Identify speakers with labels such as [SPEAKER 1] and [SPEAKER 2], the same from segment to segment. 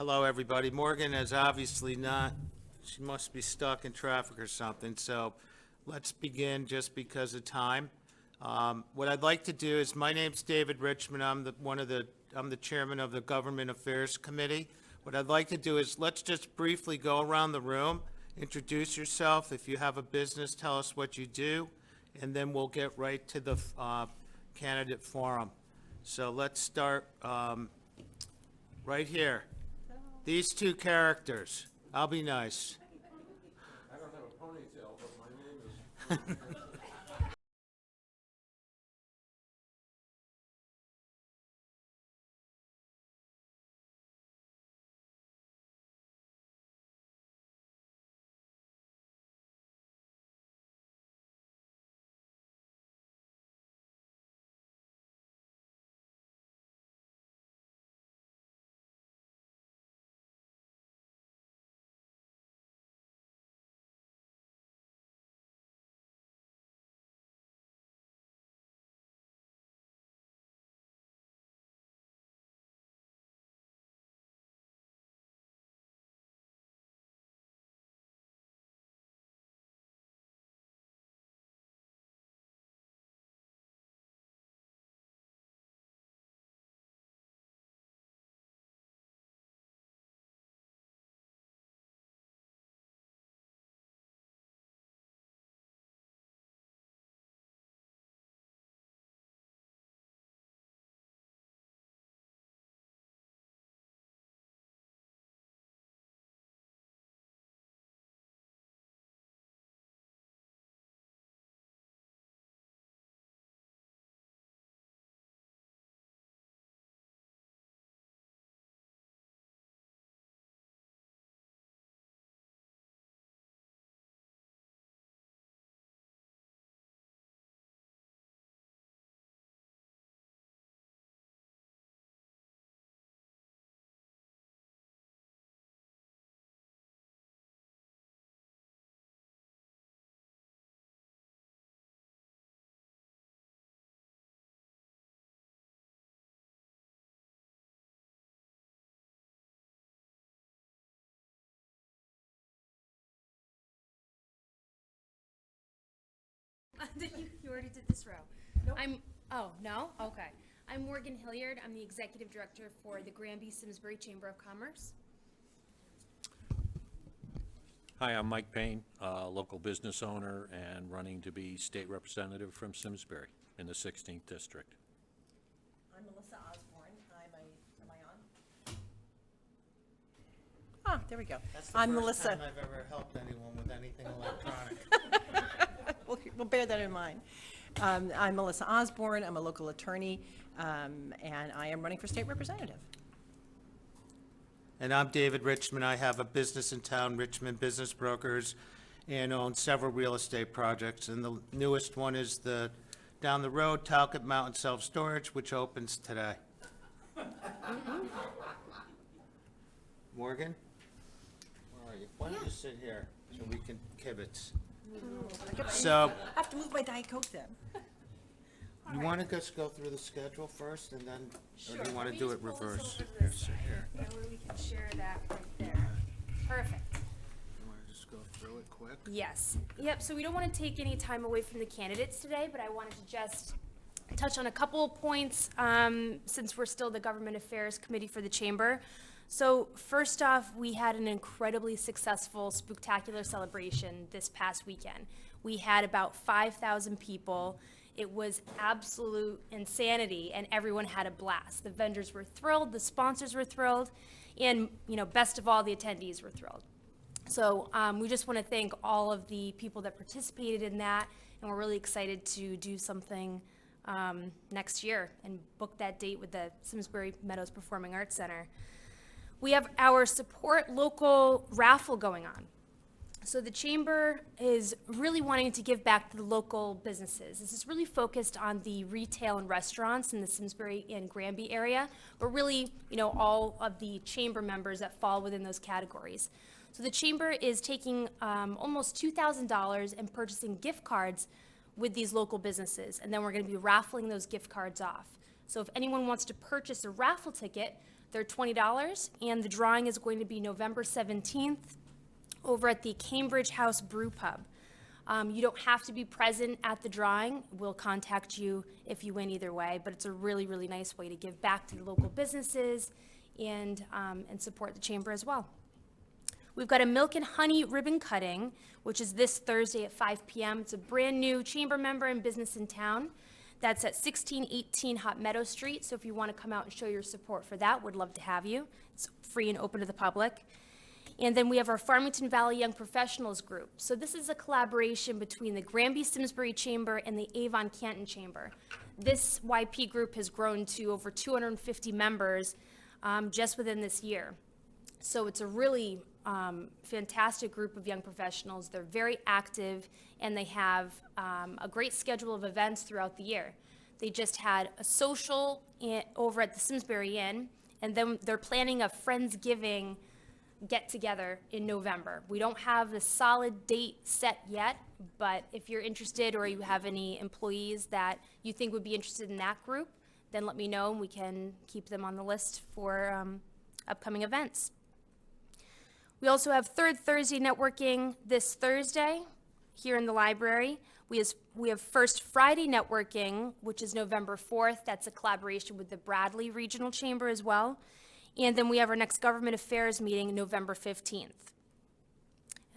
[SPEAKER 1] Hello, everybody. Morgan is obviously not, she must be stuck in traffic or something, so let's begin just because of time. What I'd like to do is, my name's David Richmond. I'm the chairman of the Government Affairs Committee. What I'd like to do is, let's just briefly go around the room, introduce yourself. If you have a business, tell us what you do, and then we'll get right to the candidate forum. So let's start right here. These two characters. I'll be nice.
[SPEAKER 2] I don't have a ponytail, but my name is.
[SPEAKER 3] You already did this row. Nope. Oh, no? Okay. I'm Morgan Hilliard. I'm the Executive Director for the Granby Simsbury Chamber of Commerce.
[SPEAKER 4] Hi, I'm Mike Paine, local business owner and running to be state representative from Simsbury in the 16th district.
[SPEAKER 5] I'm Melissa Osborne. Am I on? Ah, there we go.
[SPEAKER 1] That's the
[SPEAKER 5] I'm
[SPEAKER 1] first
[SPEAKER 5] Melissa.
[SPEAKER 1] time I've ever helped anyone with anything electronic.
[SPEAKER 5] We'll bear that in mind. I'm Melissa Osborne. I'm a local attorney, and I am running for state representative.
[SPEAKER 1] And I'm David Richmond. I have a business in town, Richmond Business Brokers, and own several real estate projects. And the newest one is the, down the road, Talcott Mountain Self-Storage, which opens today. Morgan? Where are you? Why don't you sit here so we can kibitz? So,
[SPEAKER 5] I have to move my Diet Coke then.
[SPEAKER 1] you want to just go through the schedule first, and then, or do you want
[SPEAKER 3] Let
[SPEAKER 1] to
[SPEAKER 3] me
[SPEAKER 1] do it
[SPEAKER 3] just pull this
[SPEAKER 1] reverse?
[SPEAKER 3] over to
[SPEAKER 1] Here,
[SPEAKER 3] this
[SPEAKER 1] sit
[SPEAKER 3] side.
[SPEAKER 1] here.
[SPEAKER 3] That way we can share that right there. Perfect.
[SPEAKER 1] You want to just go through it quick?
[SPEAKER 3] Yes. Yep, so we don't want to take any time away from the candidates today, but I wanted to just touch on a couple of points since we're still the Government Affairs Committee for the Chamber. So first off, we had an incredibly successful, spectacular celebration this past weekend. We had about 5,000 people. It was absolute insanity, and everyone had a blast. The vendors were thrilled, the sponsors were thrilled, and best of all, the attendees were thrilled. So we just want to thank all of the people that participated in that, and we're really excited to do something next year and book that date with the Simsbury Meadows Performing Arts Center. We have our Support Local raffle going on. So the Chamber is really wanting to give back to the local businesses. This is really focused on the retail and restaurants in the Simsbury and Granby area, but really, all of the Chamber members that fall within those categories. So the Chamber is taking almost $2,000 and purchasing gift cards with these local businesses, and then we're going to be raffling those gift cards off. So if anyone wants to purchase a raffle ticket, They're $20, and the drawing is going to be November 17th over at the Cambridge House Brew Pub. You don't have to be present at the drawing. We'll contact you if you win either way, but it's a really, really nice way to give back to the local businesses and support the chamber as well. We've got a milk and honey ribbon cutting, which is this Thursday at 5 p.m. It's a brand-new chamber member and business in town. That's at 1618 Hot Meadow Street, so if you want to come out and show your support for that, we'd love to have you. It's free and open to the public. And then we have our Farmington Valley Young Professionals Group. So this is a collaboration between the Granby-Simsbury Chamber and the Avon-Canton Chamber. This YP group has grown to over 250 members just within this year. So it's a really fantastic group of young professionals. They're very active, and they have a great schedule of events throughout the year. They just had a social over at the Simsbury Inn, and then they're planning a Friendsgiving get-together in November. We don't have a solid date set yet, but if you're interested or you have any employees that you think would be interested in that group, then let me know, and we can keep them on the list for upcoming events. We also have Third Thursday networking this Thursday here in the library. We have First Friday networking, which is November 4th. That's a collaboration with the Bradley Regional Chamber as well. And then we have our next government affairs meeting November 15th.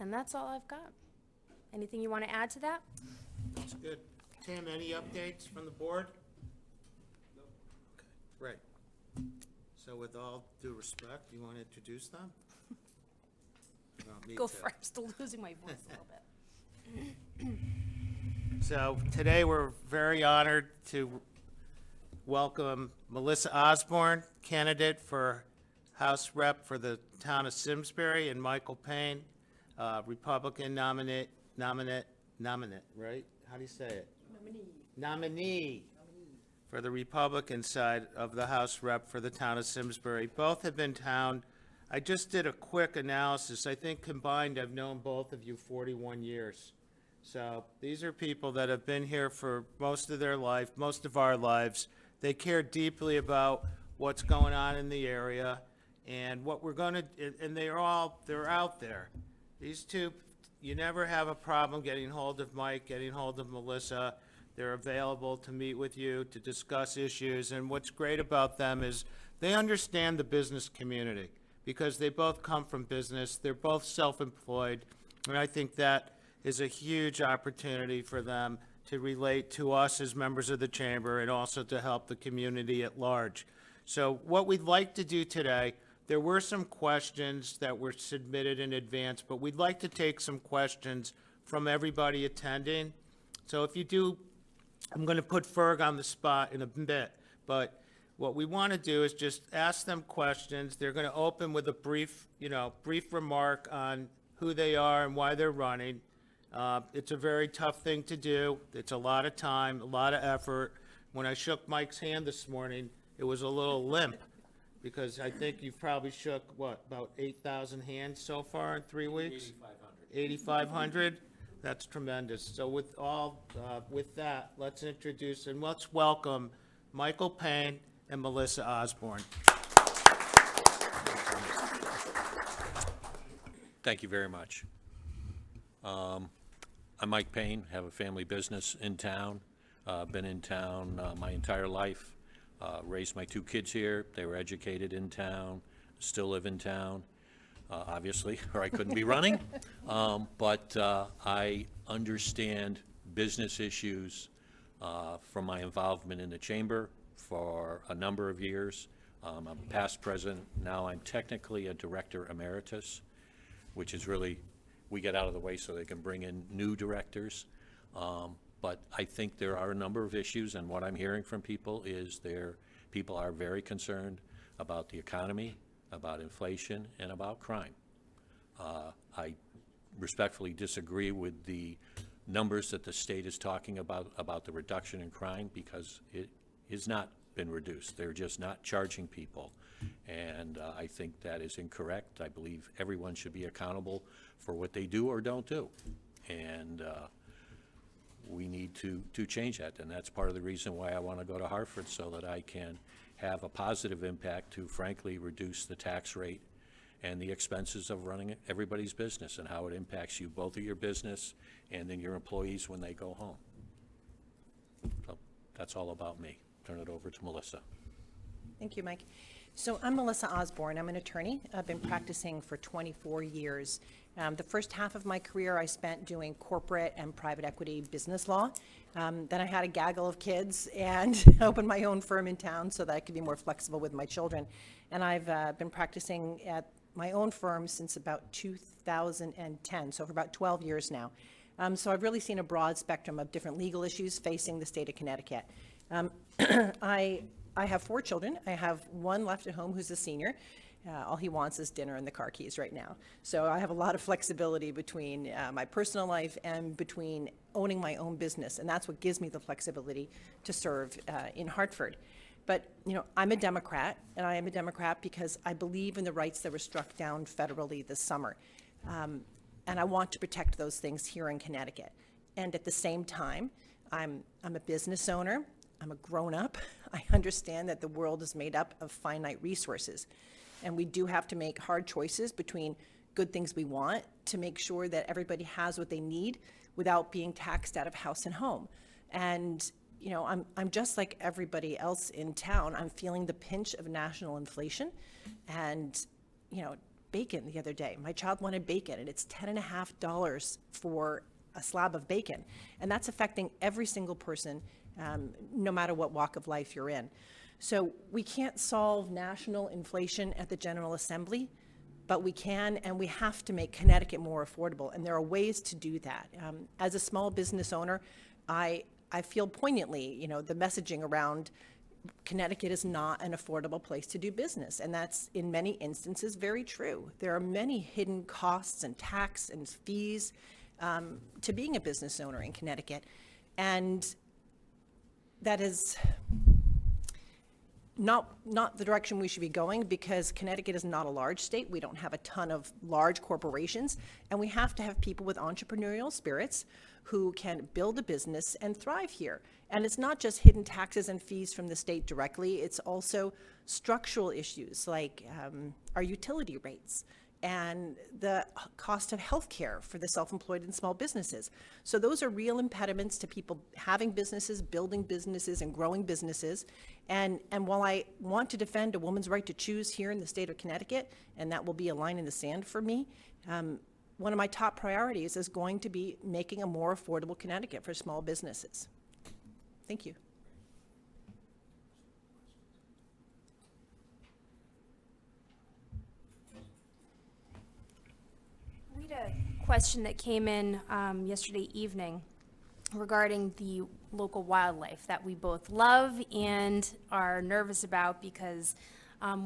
[SPEAKER 3] And that's all I've got. Anything you want to add to that?
[SPEAKER 1] That's good. Tim, any updates from the board? No. Okay, great. So with all due respect, you want to introduce them? You want me
[SPEAKER 3] Go
[SPEAKER 1] to?
[SPEAKER 3] for it. I'm still losing my voice a little bit.
[SPEAKER 1] So today we're very honored to welcome Melissa Osborne, candidate for House Rep for the town of Simsbury, and Michael Paine, Republican nominate, right? How do you say it? Nominee for the Republican side of the House Rep for the town of Simsbury. Both have been town. I just did a quick analysis. I think combined I've known both of you 41 years. So these are people that have been here for most of their life, most of our lives. They care deeply about what's going on in the area and what we're going to, and they're out there. These two, you never have a problem getting hold of Mike, getting hold of Melissa. They're available to meet with you, to discuss issues, and what's great about them is they understand the business community because they both come from business. They're both self-employed, and I think that is a huge opportunity for them to relate to us as members of the chamber and also to help the community at large. So what we'd like to do today, there were some questions that were submitted in advance, but we'd like to take some questions from everybody attending. So if you do, I'm going to put Ferg on the spot in a bit, but what we want to do is just ask them questions. They're going to open with a brief remark on who they are and why they're running. It's a very tough thing to do. It's a lot of time, a lot of effort. When I shook Mike's hand this morning, it was a little limp because I think you've probably shook, about 8,000 hands so far in 3 weeks? 8,500. That's tremendous. So with that, let's introduce and let's welcome Michael Paine and Melissa Osborne.
[SPEAKER 4] Thank you very much. I'm Mike Paine, have a family business in town, been in town my entire life, raised my 2 kids here, they were educated in town, still live in town, obviously, or I couldn't be running. But I understand business issues from my involvement in the chamber for a number of years. I'm a past president, now I'm technically a director emeritus, which is really, we get out of the way so they can bring in new directors. But I think there are a number of issues, and what I'm hearing from people is people are very concerned about the economy, about inflation, and about crime. I respectfully disagree with the numbers that the state is talking about the reduction in crime, because it has not been reduced. They're just not charging people. And I think that is incorrect. I believe everyone should be accountable for what they do or don't do. And we need to change that, and that's part of the reason why I want to go to Hartford, so that I can have a positive impact to frankly reduce the tax rate and the expenses of running everybody's business, and how it impacts you, both of your business and then your employees when they go home. So that's all about me. Turn it over to Melissa.
[SPEAKER 5] Thank you, Mike. So I'm Melissa Osborne. I'm an attorney. I've been practicing for 24 years. The first half of my career I spent doing corporate and private equity business law. Then I had a gaggle of kids and opened my own firm in town so that I could be more flexible with my children. And I've been practicing at my own firm since about 2010, so for about 12 years now. So I've really seen a broad spectrum of different legal issues facing the state of Connecticut. I have 4 children. I have one left at home who's a senior. All he wants is dinner and the car keys right now. So I have a lot of flexibility between my personal life and between owning my own business, and that's what gives me the flexibility to serve in Hartford. But, I'm a Democrat, and I am a Democrat because I believe in the rights that were struck down federally this summer. And I want to protect those things here in Connecticut. And at the same time, I'm a business owner. I'm a grown-up. I understand that the world is made up of finite resources. And we do have to make hard choices between good things we want to make sure that everybody has what they need without being taxed out of house and home. And, I'm just like everybody else in town. I'm feeling the pinch of national inflation. And, bacon the other day. My child wanted bacon, and it's $10.50 for a slab of bacon. And that's affecting every single person, no matter what walk of life you're in. So we can't solve national inflation at the General Assembly, but we can, and we have to make Connecticut more affordable. And there are ways to do that. As a small business owner, I feel poignantly, the messaging around Connecticut is not an affordable place to do business. And that's, in many instances, very true. There are many hidden costs and tax and fees to being a business owner in Connecticut. And that is not the direction we should be going, because Connecticut is not a large state. We don't have a ton of large corporations, and we have to have people with entrepreneurial spirits who can build a business and thrive here. And it's not just hidden taxes and fees from the state directly, it's also structural issues like our utility rates and the cost of healthcare for the self-employed and small businesses. So those are real impediments to people having businesses, building businesses, and growing businesses. And while I want to defend a woman's right to choose here in the state of Connecticut, and that will be a line in the sand for me, one of my top priorities is going to be making a more affordable Connecticut for small businesses. Thank you.
[SPEAKER 3] We had a question that came in yesterday evening regarding the local wildlife that we both love and are nervous about because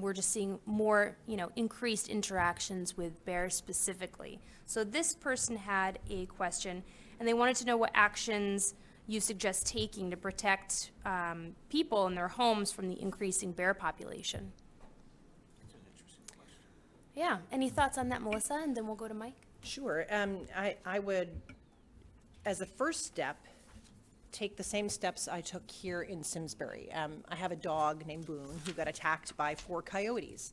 [SPEAKER 3] we're just seeing more, increased interactions with bears specifically. So this person had a question, and they wanted to know what actions you suggest taking to protect people in their homes from the increasing bear population.
[SPEAKER 1] That's an interesting question.
[SPEAKER 3] Yeah, any thoughts on that, Melissa? And then we'll go to Mike.
[SPEAKER 5] Sure. I would, as a first step, take the same steps I took here in Simsbury. I have a dog named Boone who got attacked by 4 coyotes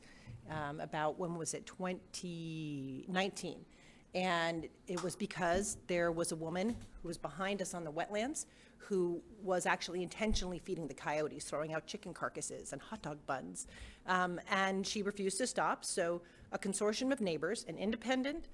[SPEAKER 5] about, when was it, 2019. And it was because there was a woman who was behind us on the wetlands who was actually intentionally feeding the coyotes, throwing out chicken carcasses and hot dog buns. And she refused to stop, so a consortium of neighbors, an independent,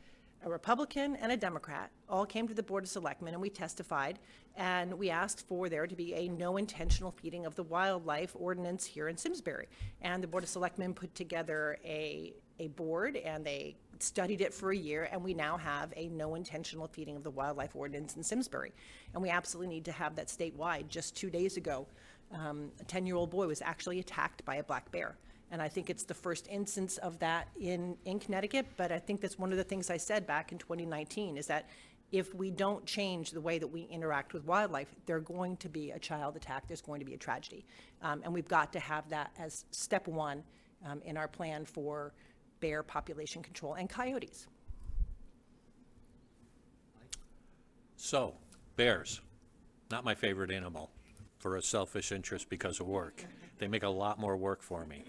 [SPEAKER 5] a Republican, and a Democrat, all came to the Board of Selectmen, and we testified, and we asked for there to be a no intentional feeding of the wildlife ordinance here in Simsbury. And the Board of Selectmen put together a board, and they studied it for a year, and we now have a no intentional feeding of the wildlife ordinance in Simsbury. And we absolutely need to have that statewide. Just 2 days ago, a 10-year-old boy was actually attacked by a black bear. And I think it's the first instance of that in Connecticut, but I think that's one of the things I said back in 2019, is that if we don't change the way that we interact with wildlife, there's going to be a child attack, there's going to be a tragedy. And we've got to have that as step one in our plan for bear population control and coyotes.
[SPEAKER 4] So, bears. not my favorite animal for a selfish interest because of work. They make a lot more work for me.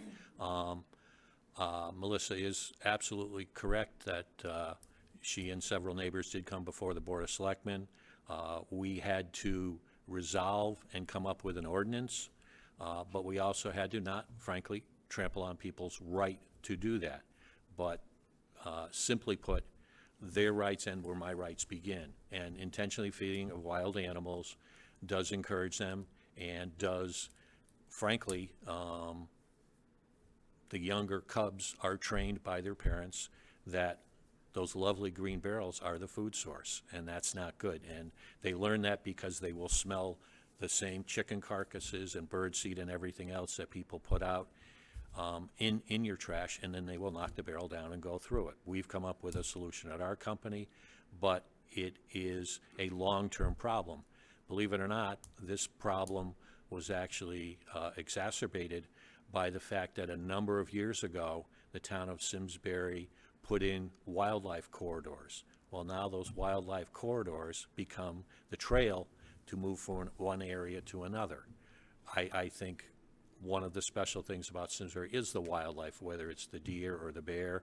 [SPEAKER 4] Melissa is absolutely correct that she and several neighbors did come before the Board of Selectmen. We had to resolve and come up with an ordinance, but we also had to not, frankly, trample on people's right to do that. But simply put, their rights end where my rights begin. And intentionally feeding of wild animals does encourage them and does, frankly, the younger cubs are trained by their parents that those lovely green barrels are the food source, and that's not good. And they learn that because they will smell the same chicken carcasses and bird seed and everything else that people put out in your trash, and then they will knock the barrel down and go through it. We've come up with a solution at our company, but it is a long-term problem. Believe it or not, this problem was actually exacerbated by the fact that a number of years ago, the town of Simsbury put in wildlife corridors. Well, now those wildlife corridors become the trail to move from one area to another. I think one of the special things about Simsbury is the wildlife, whether it's the deer or the bear,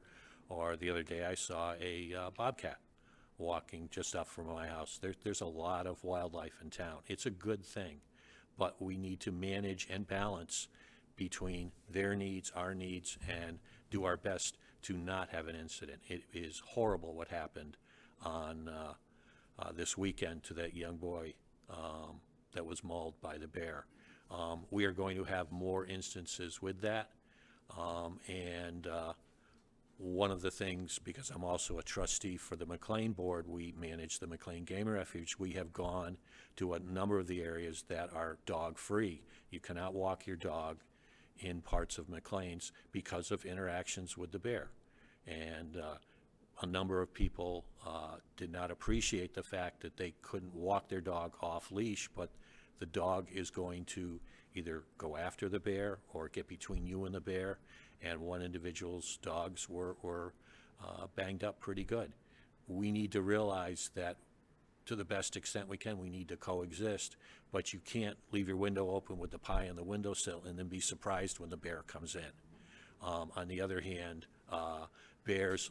[SPEAKER 4] or the other day I saw a bobcat walking just up from my house. There's a lot of wildlife in town. It's a good thing, but we need to manage and balance between their needs, our needs, and do our best to not have an incident. It is horrible what happened on this weekend to that young boy that was mauled by the bear. We are going to have more instances with that, and one of the things, because I'm also a trustee for the McLean Board, we manage the McLean Game Refuge. We have gone to a number of the areas that are dog-free. You cannot walk your dog in parts of McLean's because of interactions with the bear. And a number of people did not appreciate the fact that they couldn't walk their dog off leash, but the dog is going to either go after the bear or get between you and the bear. And one individual's dogs were banged up pretty good. We need to realize that to the best extent we can, we need to coexist, but you can't leave your window open with the pie on the windowsill and then be surprised when the bear comes in. On the other hand, bears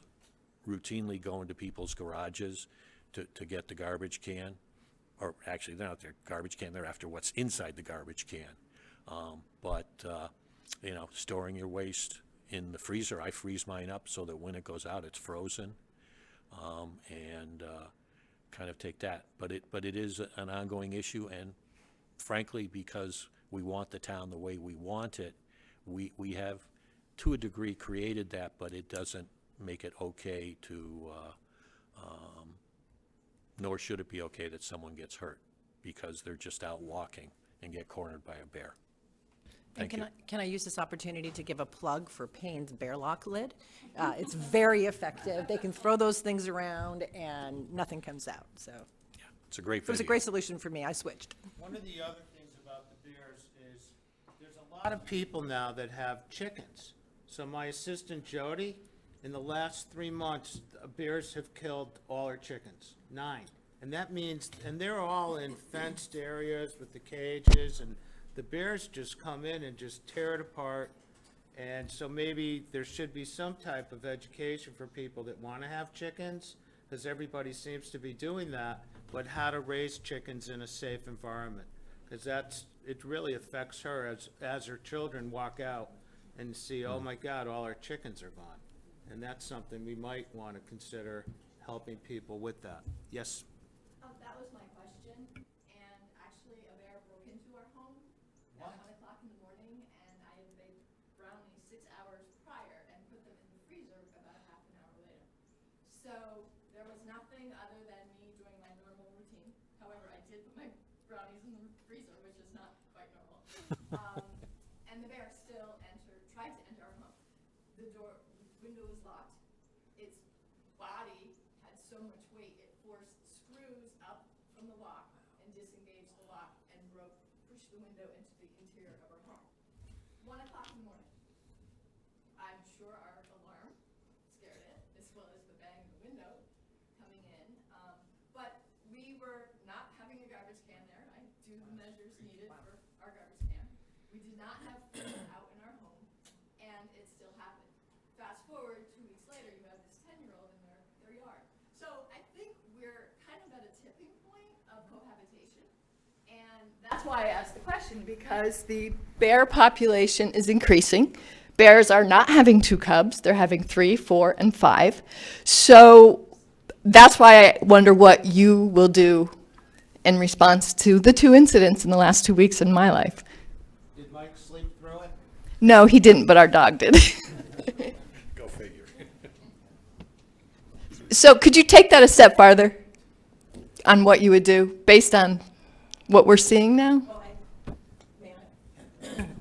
[SPEAKER 4] routinely go into people's garages to get the garbage can, or actually they're not their garbage can, they're after what's inside the garbage can. You know, storing your waste in the freezer, I freeze mine up so that when it goes out, it's frozen, and kind of take that. But it is an ongoing issue, and frankly, because we want the town the way we want it, we have, to a degree, created that, but it doesn't make it okay to, nor should it be okay that someone gets hurt because they're just out walking and get cornered by a bear.
[SPEAKER 5] And
[SPEAKER 4] Thank you.
[SPEAKER 5] can I use this opportunity to give a plug for Paine's Bear Lock lid? It's very effective. They can throw those things around and nothing comes out, so.
[SPEAKER 4] Yeah, it's a great
[SPEAKER 5] It was a
[SPEAKER 4] video.
[SPEAKER 5] great solution for me. I switched.
[SPEAKER 1] One of the other things about the bears is there's a lot of people now that have chickens. So my assistant Jody, in the last 3 months, bears have killed all her chickens, 9. And that means, and they're all in fenced areas with the cages, and the bears just come in and just tear it apart. And so maybe there should be some type of education for people that want to have chickens, because everybody seems to be doing that, but how to raise chickens in a safe environment. Because it really affects her as her children walk out and see, oh my God, all our chickens are gone. And that's something we might want to consider helping people with that. Yes?
[SPEAKER 6] That was my question, and actually a bear broke into our home at 1 o'clock in the morning, and I had baked brownies 6 hours prior and put them in the freezer about a half an hour later. So there was nothing other than me doing my normal routine. However, I did put my brownies in the freezer, which is not quite normal. And the bear still tried to enter our home. The window was locked. Its body had so much weight, it forced screws up from the lock and disengaged the lock and pushed the window into the interior of our home. 1 o'clock in the morning. I'm sure our alarm scared it, as well as the bang of the window coming in. But we were not having a garbage can there. I needed for our garbage can. We did not have food out in our home, and it still happened. Fast forward 2 weeks later, you have this 10-year-old in their yard. So I think we're kind of at a tipping point of cohabitation, and that's why I asked the question, because the bear population is increasing. Bears are not having 2 cubs, they're having 3, 4, and 5. So that's why I wonder what you will do in response to the 2 incidents in the last 2 weeks in my life.
[SPEAKER 1] Did Mike sleep through it?
[SPEAKER 6] No, he didn't, but our dog did.
[SPEAKER 4] Go figure.
[SPEAKER 6] So could you take that a step farther on what you would do based on what we're seeing now?
[SPEAKER 5] Well,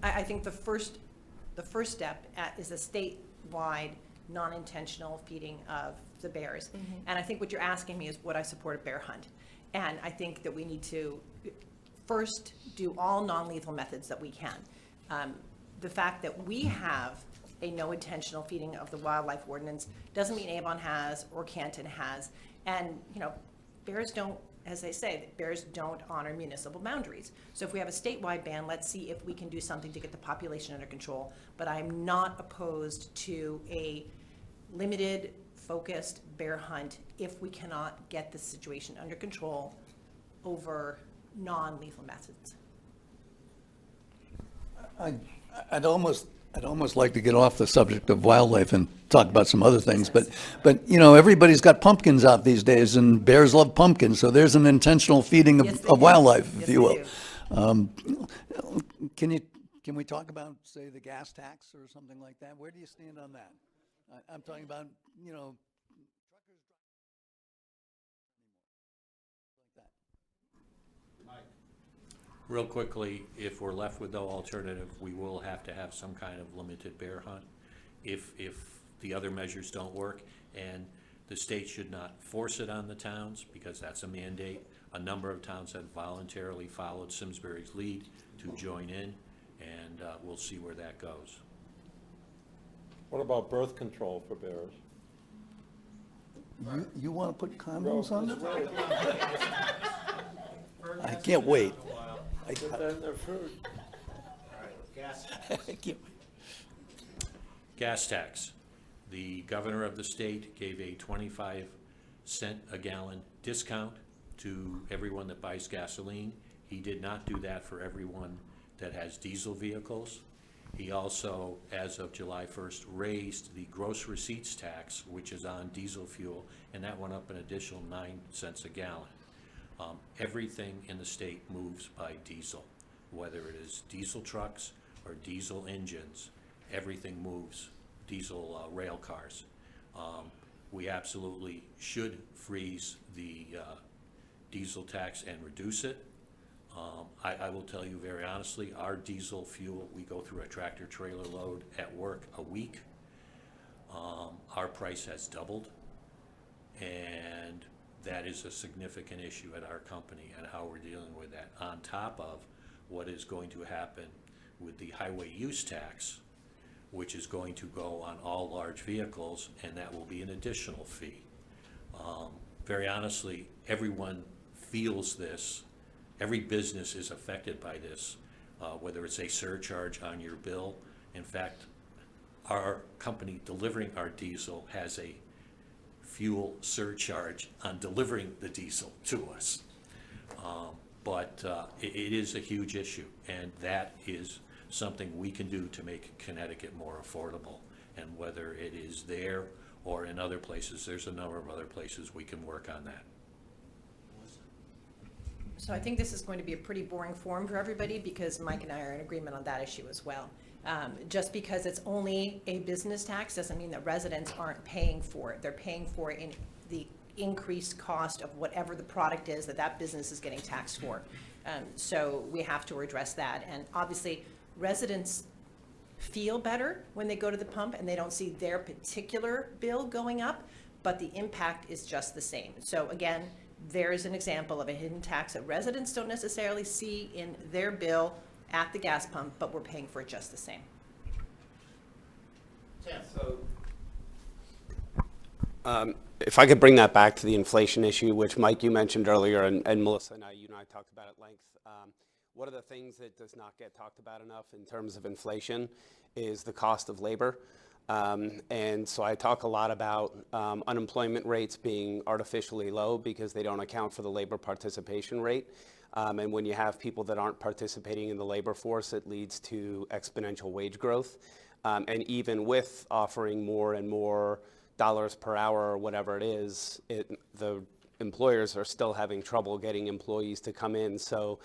[SPEAKER 5] I think the first step is a statewide, non-intentional feeding of the bears. And I think what you're asking me is would I support a bear hunt? And I think that we need to first do all non-lethal methods that we can. The fact that we have a no intentional feeding of the wildlife ordinance doesn't mean Avon has or Canton has. And, bears don't, as they say, bears don't honor municipal boundaries. So if we have a statewide ban, let's see if we can do something to get the population under control. But I'm not opposed to a limited, focused bear hunt if we cannot get the situation under control over non-lethal methods.
[SPEAKER 7] I'd almost like to get off the subject of wildlife and talk about some other things, but everybody's got pumpkins out these days, and bears love pumpkins, so there's an intentional feeding
[SPEAKER 5] Yes, they
[SPEAKER 7] of
[SPEAKER 5] do.
[SPEAKER 7] wildlife,
[SPEAKER 5] Yes,
[SPEAKER 7] if you
[SPEAKER 5] they
[SPEAKER 7] will.
[SPEAKER 5] do.
[SPEAKER 7] Can we talk about, say, the gas tax or something like that? Where do you stand on that? I'm talking about, truckers like that.
[SPEAKER 1] Mike?
[SPEAKER 4] Real quickly, if we're left with no alternative, we will have to have some kind of limited bear hunt if the other measures don't work. And the state should not force it on the towns because that's a mandate. A number of towns have voluntarily followed Simsbury's lead to join in, and we'll see where that goes.
[SPEAKER 2] What about birth control for bears?
[SPEAKER 7] You want to put condoms on it? I can't wait.
[SPEAKER 2] Put that in their food.
[SPEAKER 1] Gas.
[SPEAKER 7] I can't wait.
[SPEAKER 4] Gas tax. The governor of the state gave a 25-cent a gallon discount to everyone that buys gasoline. He did not do that for everyone that has diesel vehicles. He also, as of July 1st, raised the gross receipts tax, which is on diesel fuel, and that went up an additional 9 cents a gallon. Everything in the state moves by diesel, whether it is diesel trucks or diesel engines, everything moves, diesel rail cars. We absolutely should freeze the diesel tax and reduce it. I will tell you very honestly, our diesel fuel, we go through a tractor trailer load at work a week. Our price has doubled, and that is a significant issue at our company and how we're dealing with that, on top of what is going to happen with the highway use tax, which is going to go on all large vehicles, and that will be an additional fee. Very honestly, everyone feels this. Every business is affected by this, whether it's a surcharge on your bill. In fact, our company delivering our diesel has a fuel surcharge on delivering the diesel to us. But it is a huge issue, and that is something we can do to make Connecticut more affordable. And whether it is there or in other places, there's a number of other places we can work on that.
[SPEAKER 5] So I think this is going to be a pretty boring forum for everybody because Mike and I are in agreement on that issue as well. Just because it's only a business tax doesn't mean that residents aren't paying for it. They're paying for it in the increased cost of whatever the product is that business is getting taxed for. So we have to address that. And obviously, residents feel better when they go to the pump and they don't see their particular bill going up, but the impact is just the same. So again, there's an example of a hidden tax that residents don't necessarily see in their bill at the gas pump, but we're paying for it just the same.
[SPEAKER 1] Tim?
[SPEAKER 8] So, if I could bring that back to the inflation issue, which Mike, you mentioned earlier, and Melissa and you and I talked about at length. one of the things that does not get talked about enough in terms of inflation is the cost of labor. And so I talk a lot about unemployment rates being artificially low because they don't account for the labor participation rate. And when you have people that aren't participating in the labor force, it leads to exponential wage growth. And even with offering more and more dollars per hour or whatever it is, the employers are still having trouble getting employees to come in. So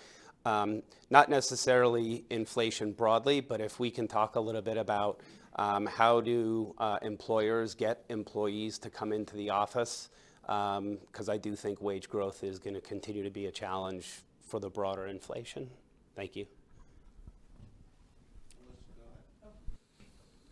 [SPEAKER 8] not necessarily inflation broadly, but if we can talk a little bit about how do employers get employees to come into the office, because I do think wage growth is going to continue to be a challenge for the broader inflation. Thank you.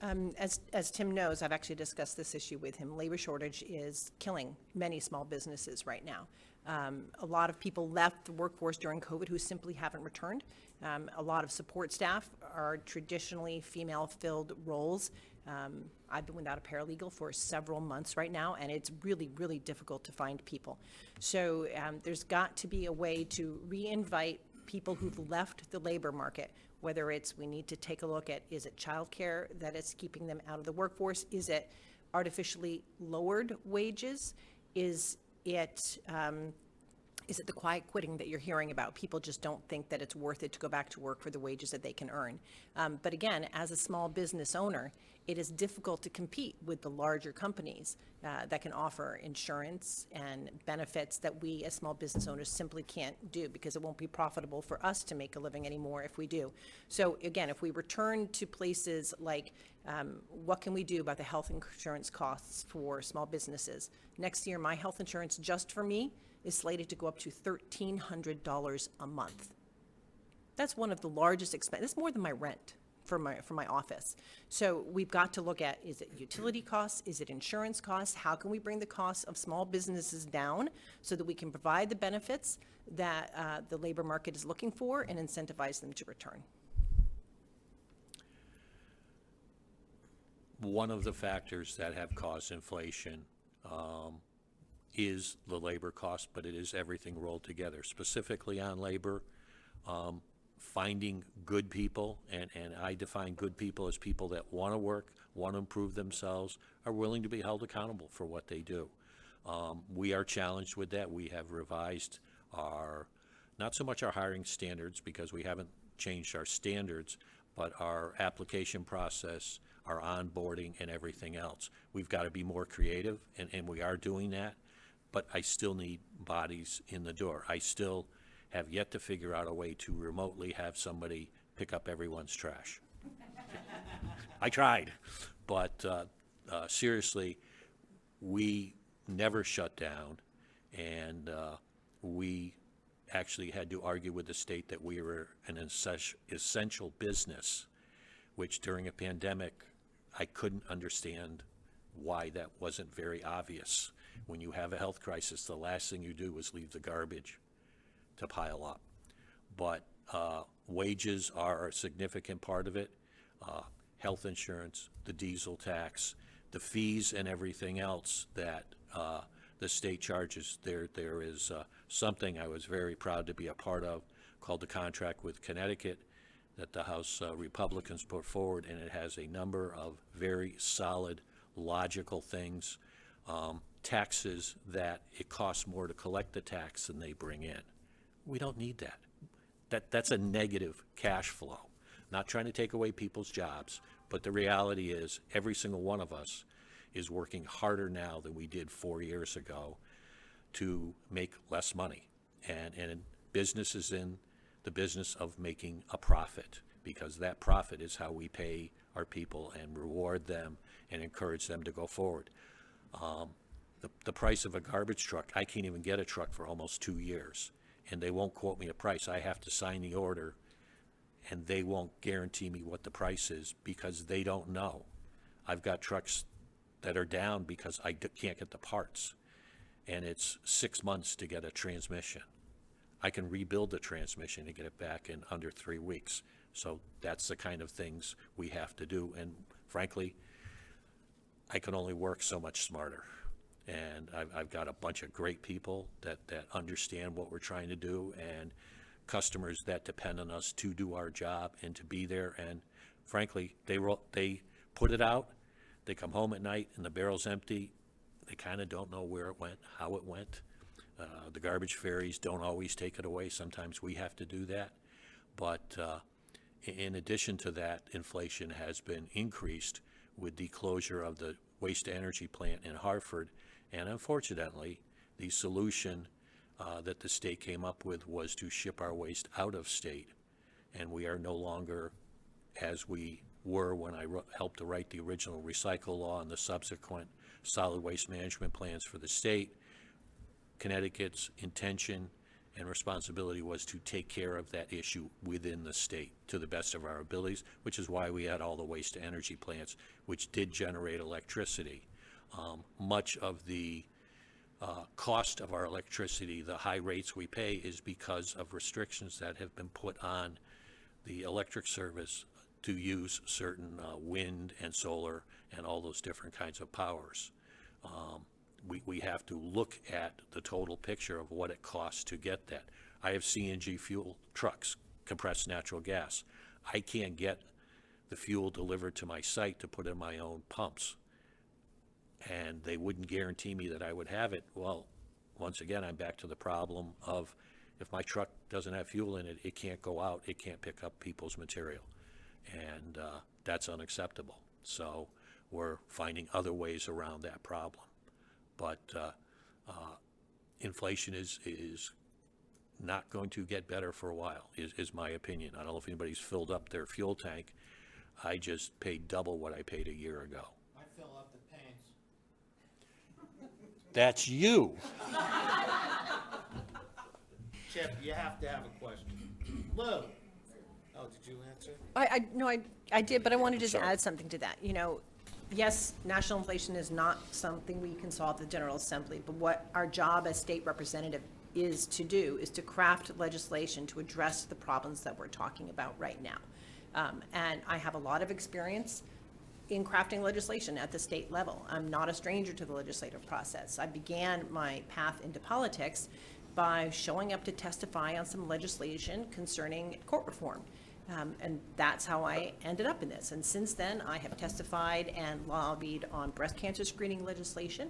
[SPEAKER 5] As Tim knows, I've actually discussed this issue with him. Labor shortage is killing many small businesses right now. A lot of people left the workforce during COVID who simply haven't returned. A lot of support staff are traditionally female-filled roles. I've been without a paralegal for several months right now, and it's really, really difficult to find people. So there's got to be a way to re-invite people who've left the labor market, whether it's we need to take a look at, is it childcare that is keeping them out of the workforce? Is it artificially lowered wages? Is it the quiet quitting that you're hearing about? People just don't think that it's worth it to go back to work for the wages that they can earn. But again, as a small business owner, it is difficult to compete with the larger companies that can offer insurance and benefits that we as small business owners simply can't do, because it won't be profitable for us to make a living anymore if we do. So again, if we return to places like what can we do about the health insurance costs for small businesses? Next year, my health insurance just for me is slated to go up to $1,300 a month. That's one of the largest expenses. That's more than my rent for my office. So we've got to look at, is it utility costs? Is it insurance costs? How can we bring the costs of small businesses down so that we can provide the benefits that the labor market is looking for and incentivize them to return?
[SPEAKER 4] One of the factors that have caused inflation is the labor cost, but it is everything rolled together. Specifically on labor, finding good people, and I define good people as people that want to work, want to improve themselves, are willing to be held accountable for what they do. We are challenged with that. We have revised not so much our hiring standards, because we haven't changed our standards, but our application process, our onboarding, and everything else. We've got to be more creative, and we are doing that, but I still need bodies in the door. I still have yet to figure out a way to remotely have somebody pick up everyone's trash. I tried, but seriously, we never shut down, and we actually had to argue with the state that we were an essential business, which during a pandemic, I couldn't understand why that wasn't very obvious. When you have a health crisis, the last thing you do is leave the garbage to pile up. But wages are a significant part of it. Health insurance, the diesel tax, the fees and everything else that the state charges. There is something I was very proud to be a part of called the contract with Connecticut that the House Republicans put forward, and it has a number of very solid, logical things. Taxes that it costs more to collect the tax than they bring in. We don't need that. That's a negative cash flow. Not trying to take away people's jobs, but the reality is every single one of us is working harder now than we did 4 years ago to make less money. And business is in the business of making a profit, because that profit is how we pay our people and reward them and encourage them to go forward. The price of a garbage truck, I can't even get a truck for almost 2 years, and they won't quote me a price. I have to sign the order, and they won't guarantee me what the price is because they don't know. I've got trucks that are down because I can't get the parts, and it's 6 months to get a transmission. I can rebuild the transmission and get it back in under 3 weeks. So that's the kind of things we have to do, and frankly, I can only work so much smarter. And I've got a bunch of great people that understand what we're trying to do, and customers that depend on us to do our job and to be there. And frankly, they put it out, they come home at night and the barrel's empty. They kind of don't know where it went, how it went. The garbage ferries don't always take it away. Sometimes we have to do that. But in addition to that, inflation has been increased with the closure of the waste-to-energy plant in Hartford. And unfortunately, the solution that the state came up with was to ship our waste out of state. And we are no longer, as we were when I helped to write the original recycle law and the subsequent solid waste management plans for the state. Connecticut's intention and responsibility was to take care of that issue within the state to the best of our abilities, which is why we had all the waste-to-energy plants, which did generate electricity. Much of the cost of our electricity, the high rates we pay, is because of restrictions that have been put on the electric service to use certain wind and solar and all those different kinds of powers. We have to look at the total picture of what it costs to get that. I have CNG fuel trucks, compressed natural gas. I can't get the fuel delivered to my site to put in my own pumps. And they wouldn't guarantee me that I would have it. Well, once again, I'm back to the problem of if my truck doesn't have fuel in it, it can't go out, it can't pick up people's material. And that's unacceptable. So we're finding other ways around that problem. But inflation is not going to get better for a while, is my opinion. I don't know if anybody's filled up their fuel tank. I just paid double what I paid a year ago.
[SPEAKER 1] I fill up the Paines.
[SPEAKER 4] That's you.
[SPEAKER 1] Chip, you have to have a question. Lou? Oh, did you answer?
[SPEAKER 5] No, I did, but I wanted to just
[SPEAKER 4] Sorry.
[SPEAKER 5] add something to that. You know, yes, national inflation is not something we can solve at the General Assembly, but what our job as state representative is to do is to craft legislation to address the problems that we're talking about right now. And I have a lot of experience in crafting legislation at the state level. I'm not a stranger to the legislative process. I began my path into politics by showing up to testify on some legislation concerning court reform. And that's how I ended up in this. And since then, I have testified and lobbied on breast cancer screening legislation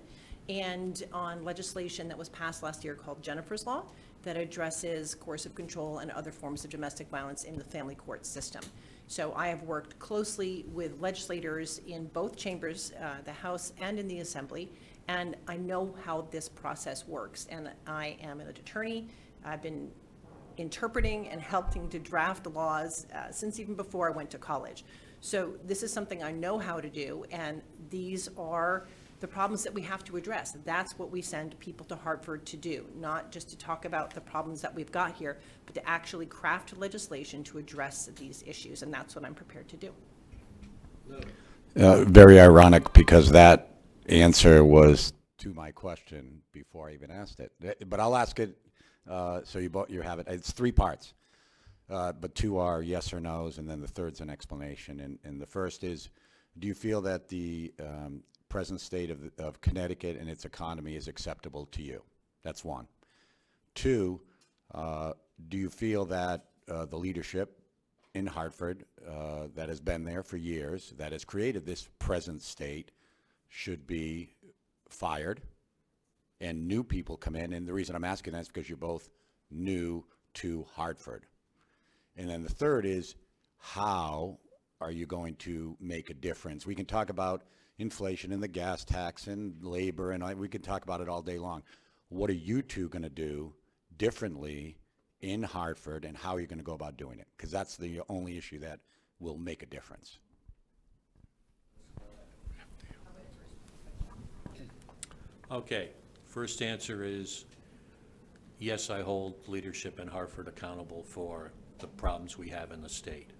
[SPEAKER 5] and on legislation that was passed last year called Jennifer's Law that addresses coercive control and other forms of domestic violence in the family court system. So I have worked closely with legislators in both chambers, the House and in the Assembly, and I know how this process works. And I am an attorney. I've been interpreting and helping to draft laws since even before I went to college. So this is something I know how to do, and these are the problems that we have to address. That's what we send people to Hartford to do, not just to talk about the problems that we've got here, but to actually craft legislation to address these issues, and that's what I'm prepared to do.
[SPEAKER 9] Very ironic, because that answer was to my question before I even asked it. But I'll ask it, so you have it. It's 3 parts, but 2 are yes or no's, and then the third's an explanation. And the first is, do you feel that the present state of Connecticut and its economy is acceptable to you? That's 1. 2, do you feel that the leadership in Hartford that has been there for years, that has created this present state, should be fired and new people come in? And the reason I'm asking that is because you're both new to Hartford. And then the third is, how are you going to make a difference? We can talk about inflation and the gas tax and labor, and we can talk about it all day long. What are you two going to do differently in Hartford, and how are you going to go about doing it? Because that's the only issue that will make a difference.
[SPEAKER 4] Okay, first answer is, yes, I hold leadership in Hartford accountable for the problems we have in the state.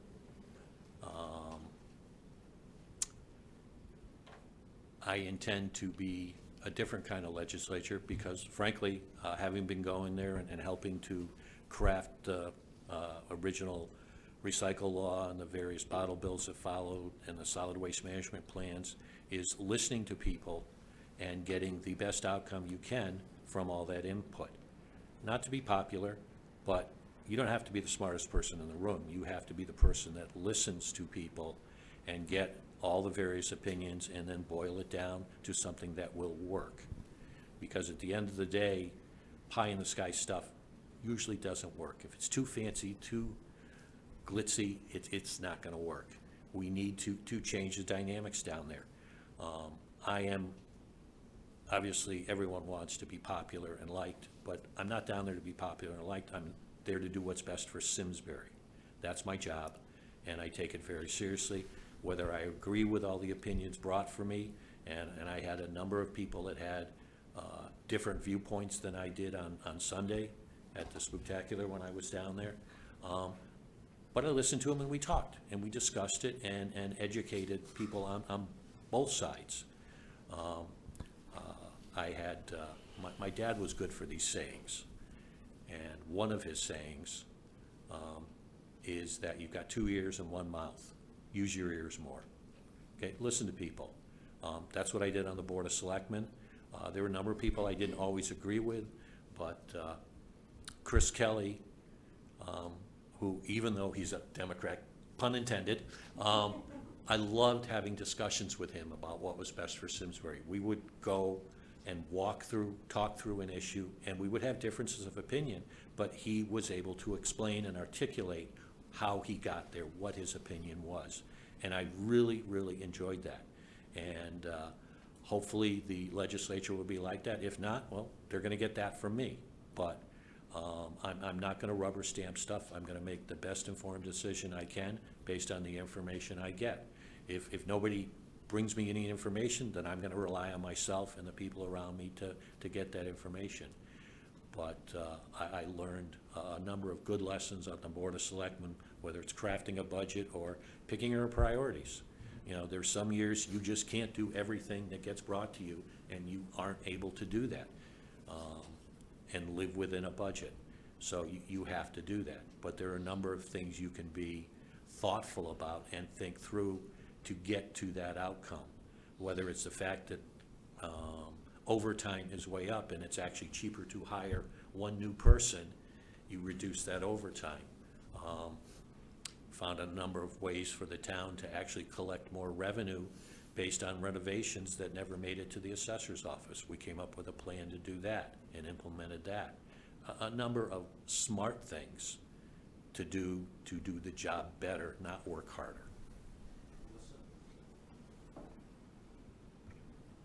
[SPEAKER 4] I intend to be a different kind of legislature because, frankly, having been going there and helping to craft the original recycle law and the various bottle bills that followed and the solid waste management plans, is listening to people and getting the best outcome you can from all that input. Not to be popular, but you don't have to be the smartest person in the room. You have to be the person that listens to people and get all the various opinions and then boil it down to something that will work. Because at the end of the day, pie-in-the-sky stuff usually doesn't work. If it's too fancy, too glitzy, it's not going to work. We need to change the dynamics down there. Obviously, everyone wants to be popular and liked, but I'm not down there to be popular and liked. I'm there to do what's best for Simsbury. That's my job, and I take it very seriously. Whether I agree with all the opinions brought for me, and I had a number of people that had different viewpoints than I did on Sunday at the Spooktacular when I was down there. But I listened to them and we talked and we discussed it and educated people on both sides. My dad was good for these sayings, and one of his sayings is that you've got 2 ears and 1 mouth. Use your ears more. Okay, listen to people. That's what I did on the Board of Selectmen. There were a number of people I didn't always agree with, but Chris Kelly, who, even though he's a Democrat, pun intended, I loved having discussions with him about what was best for Simsbury. We would go and talk through an issue, and we would have differences of opinion, but he was able to explain and articulate how he got there, what his opinion was. And I really, really enjoyed that. And hopefully the legislature will be like that. If not, well, they're going to get that from me. But I'm not going to rubber stamp stuff. I'm going to make the best informed decision I can based on the information I get. If nobody brings me any information, then I'm going to rely on myself and the people around me to get that information. But I learned a number of good lessons on the Board of Selectmen, whether it's crafting a budget or picking your priorities. You know, there's some years you just can't do everything that gets brought to you, and you aren't able to do that and live within a budget. So you have to do that. But there are a number of things you can be thoughtful about and think through to get to that outcome, whether it's the fact that overtime is way up and it's actually cheaper to hire one new person, you reduce that overtime. Found a number of ways for the town to actually collect more revenue based on renovations that never made it to the assessor's office. We came up with a plan to do that and implemented that. A number of smart things to do the job better, not work harder.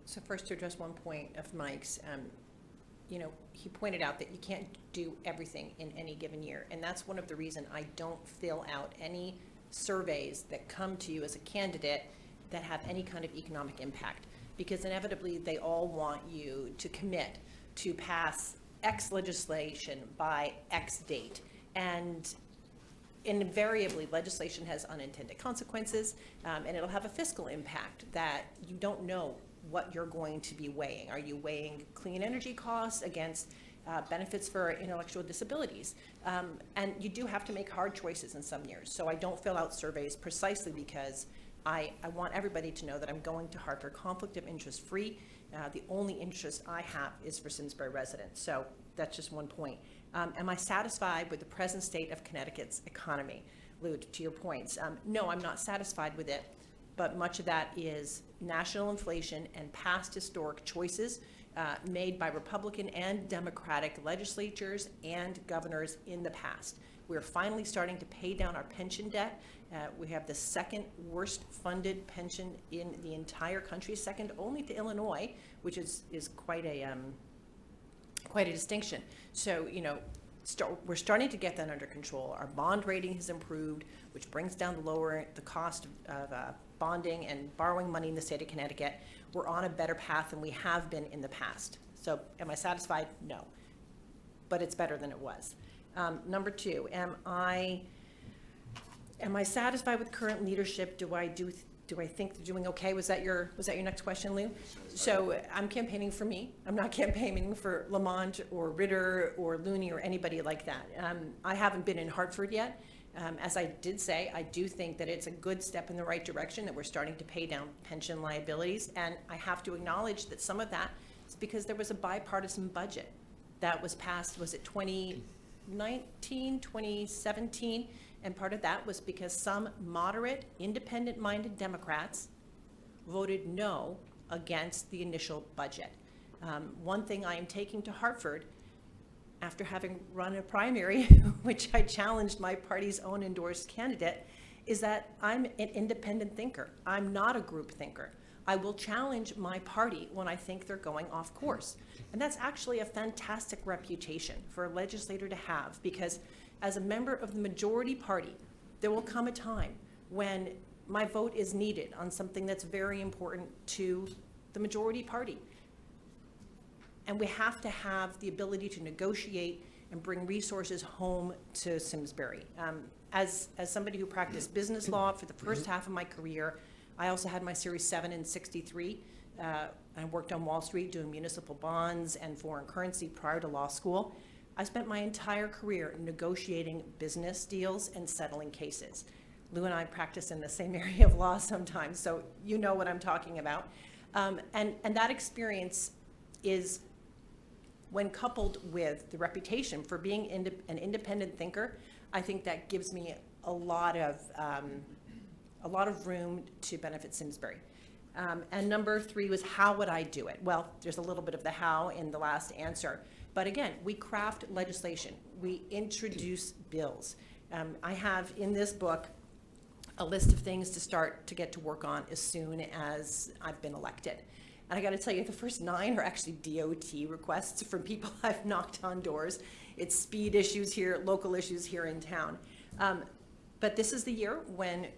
[SPEAKER 5] So first, to address one point of Mike's, you know, he pointed out that you can't do everything in any given year. And that's one of the reasons I don't fill out any surveys that come to you as a candidate that have any kind of economic impact. Because inevitably, they all want you to commit to pass X legislation by X date. And invariably, legislation has unintended consequences, and it'll have a fiscal impact that you don't know what you're going to be weighing. Are you weighing clean energy costs against benefits for intellectual disabilities? And you do have to make hard choices in some years. So I don't fill out surveys precisely because I want everybody to know that I'm going to Hartford conflict of interest free. The only interest I have is for Simsbury residents. So that's just one point. Am I satisfied with the present state of Connecticut's economy? Lou, to your points. No, I'm not satisfied with it, but much of that is national inflation and past historic choices made by Republican and Democratic legislatures and governors in the past. We're finally starting to pay down our pension debt. We have the second worst funded pension in the entire country, second only to Illinois, which is quite a distinction. So, you know, we're starting to get that under control. Our bond rating has improved, which brings down the cost of bonding and borrowing money in the state of Connecticut. We're on a better path than we have been in the past. So am I satisfied? No. But it's better than it was. Number two, am I satisfied with current leadership? Do I think they're doing okay? Was that your next question, Lou? So I'm campaigning for me. I'm not campaigning for Lamont or Ritter or Looney or anybody like that. I haven't been in Hartford yet. As I did say, I do think that it's a good step in the right direction, that we're starting to pay down pension liabilities. And I have to acknowledge that some of that is because there was a bipartisan budget that was passed, was it 2019, 2017, and part of that was because some moderate, independent-minded Democrats voted no against the initial budget. One thing I am taking to Hartford, after having run a primary, which I challenged my party's own endorsed candidate, is that I'm an independent thinker. I'm not a group thinker. I will challenge my party when I think they're going off course. And that's actually a fantastic reputation for a legislator to have, because as a member of the majority party, there will come a time when my vote is needed on something that's very important to the majority party. And we have to have the ability to negotiate and bring resources home to Simsbury. As somebody who practiced business law for the first half of my career, I also had my Series 7 in '63. I worked on Wall Street doing municipal bonds and foreign currency prior to law school. I spent my entire career negotiating business deals and settling cases. Lou and I practice in the same area of law sometimes, so you know what I'm talking about. And that experience is, when coupled with the reputation for being an independent thinker, I think that gives me a lot of room to benefit Simsbury. And number 3 was, how would I do it? Well, there's a little bit of the how in the last answer. But again, we craft legislation. We introduce bills. I have in this book a list of things to start to get to work on as soon as I've been elected. And I got to tell you, the first 9 are actually DOT requests from people I've knocked on doors. It's speed issues here, local issues here in town. But this is the year when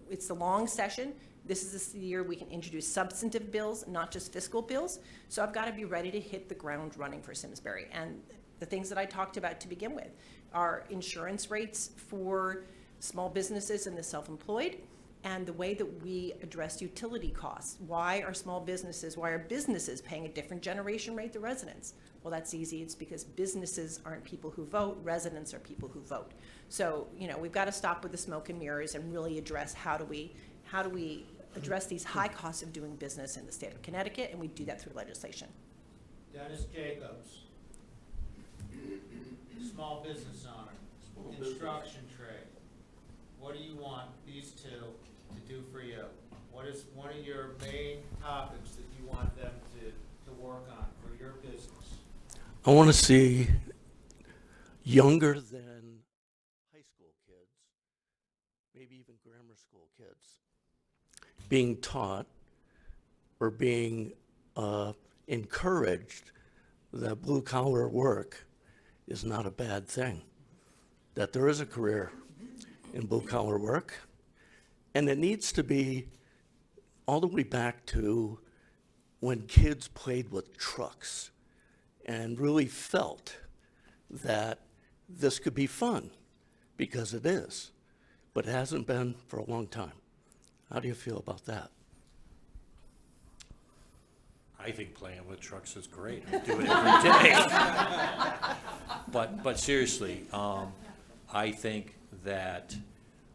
[SPEAKER 5] it's the long session. This is the year we can introduce substantive bills, not just fiscal bills. So I've got to be ready to hit the ground running for Simsbury. And the things that I talked about to begin with are insurance rates for small businesses and the self-employed, and the way that we address utility costs. Why are businesses paying a different generation rate than residents? Well, that's easy. It's because businesses aren't people who vote, residents are people who vote. So, we've got to stop with the smoke and mirrors and really address how do we address these high costs of doing business in the state of Connecticut, and we do that through legislation.
[SPEAKER 1] Dennis Jacobs, small business owner, construction trade. What do you want these two to do for you? What is one of your main topics that you want them to work on for your business?
[SPEAKER 10] I want to see younger than high school kids, maybe even grammar school kids, being taught or being encouraged that blue-collar work is not a bad thing, that there is a career in blue-collar work, and it needs to be all the way back to when kids played with trucks and really felt that this could be fun, because it is, but it hasn't been for a long time. How do you feel about that?
[SPEAKER 4] I think playing with trucks is great. I do it every day. But seriously, I think that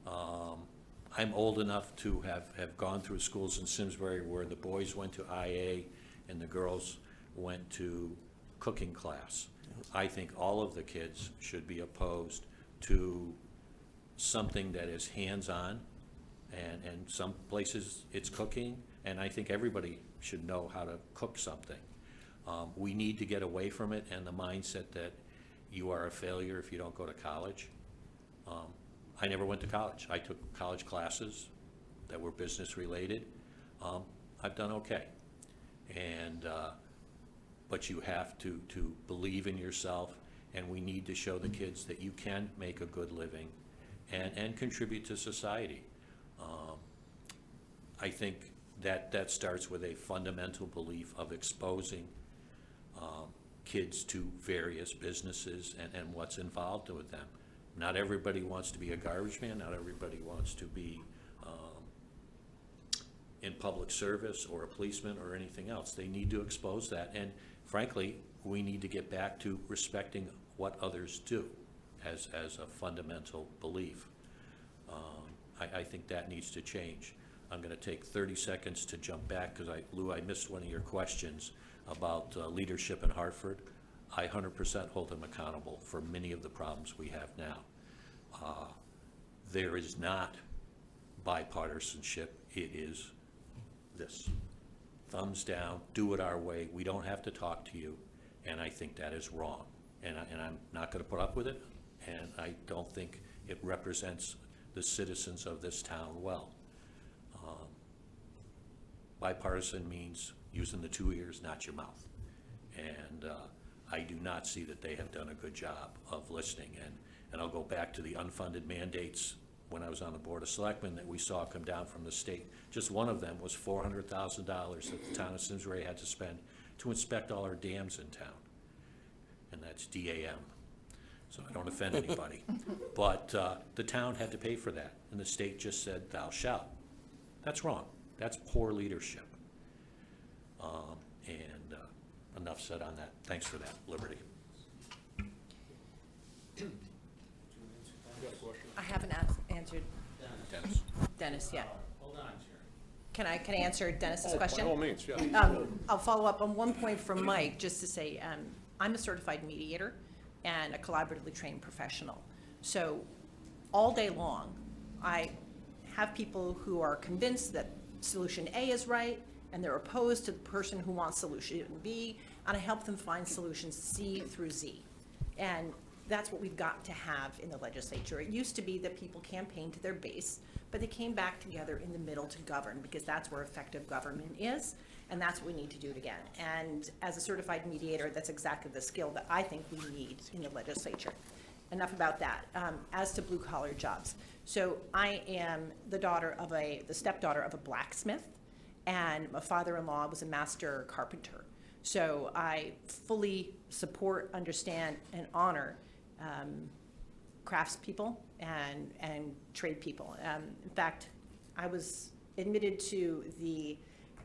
[SPEAKER 4] I'm old enough to have gone through schools in Simsbury where the boys went to IA and the girls went to cooking class. I think all of the kids should be opposed to something that is hands-on, and some places it's cooking, and I think everybody should know how to cook something. We need to get away from it and the mindset that you are a failure if you don't go to college. I never went to college. I took college classes that were business related. I've done okay. And but you have to believe in yourself, and we need to show the kids that you can make a good living and contribute to society. I think that starts with a fundamental belief of exposing kids to various businesses and what's involved with them. Not everybody wants to be a garbage man. Not everybody wants to be in public service or a policeman or anything else. They need to expose that. And frankly, we need to get back to respecting what others do as a fundamental belief. I think that needs to change. I'm going to take 30 seconds to jump back because Lou, I missed one of your questions about leadership in Hartford. I 100% hold them accountable for many of the problems we have now. There is not bipartisanship, it is this. Thumbs down, do it our way, we don't have to talk to you, and I think that is wrong. And I'm not gonna put up with it, and I don't think it represents the citizens of this town well. Bipartisan means using the 2 ears, not your mouth. And I do not see that they have done a good job of listening. And I'll go back to the unfunded mandates when I was on the Board of Selectmen that we saw come down from the state. Just one of them was $400,000 that the town of Simsbury had to spend to inspect all our dams in town. And that's DAM. So I don't offend anybody. But the town had to pay for that, and the state just said, thou shalt. That's wrong. That's poor leadership. And enough said on that. Thanks for that, Liberty.
[SPEAKER 5] I haven't answered
[SPEAKER 4] Dennis.
[SPEAKER 5] Dennis yet.
[SPEAKER 1] Hold on, Sharon.
[SPEAKER 5] Can I answer Dennis's question?
[SPEAKER 2] By all means, yeah.
[SPEAKER 5] I'll follow up on one point from Mike, just to say, I'm a certified mediator and a collaboratively trained professional. So all day long, I have people who are convinced that solution A is right, and they're opposed to the person who wants solution B, and I help them find solutions C through Z. And that's what we've got to have in the legislature. It used to be that people campaigned to their base, but they came back together in the middle to govern, because that's where effective government is, and that's what we need to do it again. And as a certified mediator, that's exactly the skill that I think we need in the legislature. Enough about that. As to blue-collar jobs, so I am the stepdaughter of a blacksmith, and my father-in-law was a master carpenter. So I fully support, understand, and honor craftspeople and trade people. In fact, I was admitted to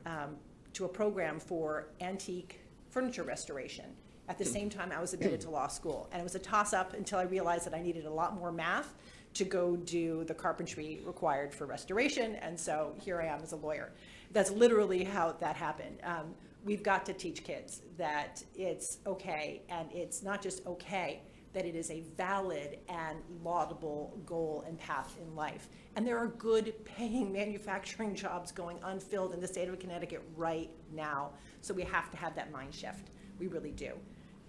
[SPEAKER 5] a program for antique furniture restoration at the same time I was admitted to law school. And it was a toss-up until I realized that I needed a lot more math to go do the carpentry required for restoration, and so here I am as a lawyer. That's literally how that happened. We've got to teach kids that it's okay, and it's not just okay, that it is a valid and laudable goal and path in life. And there are good paying manufacturing jobs going unfilled in the state of Connecticut right now. So we have to have that mind shift. We really do.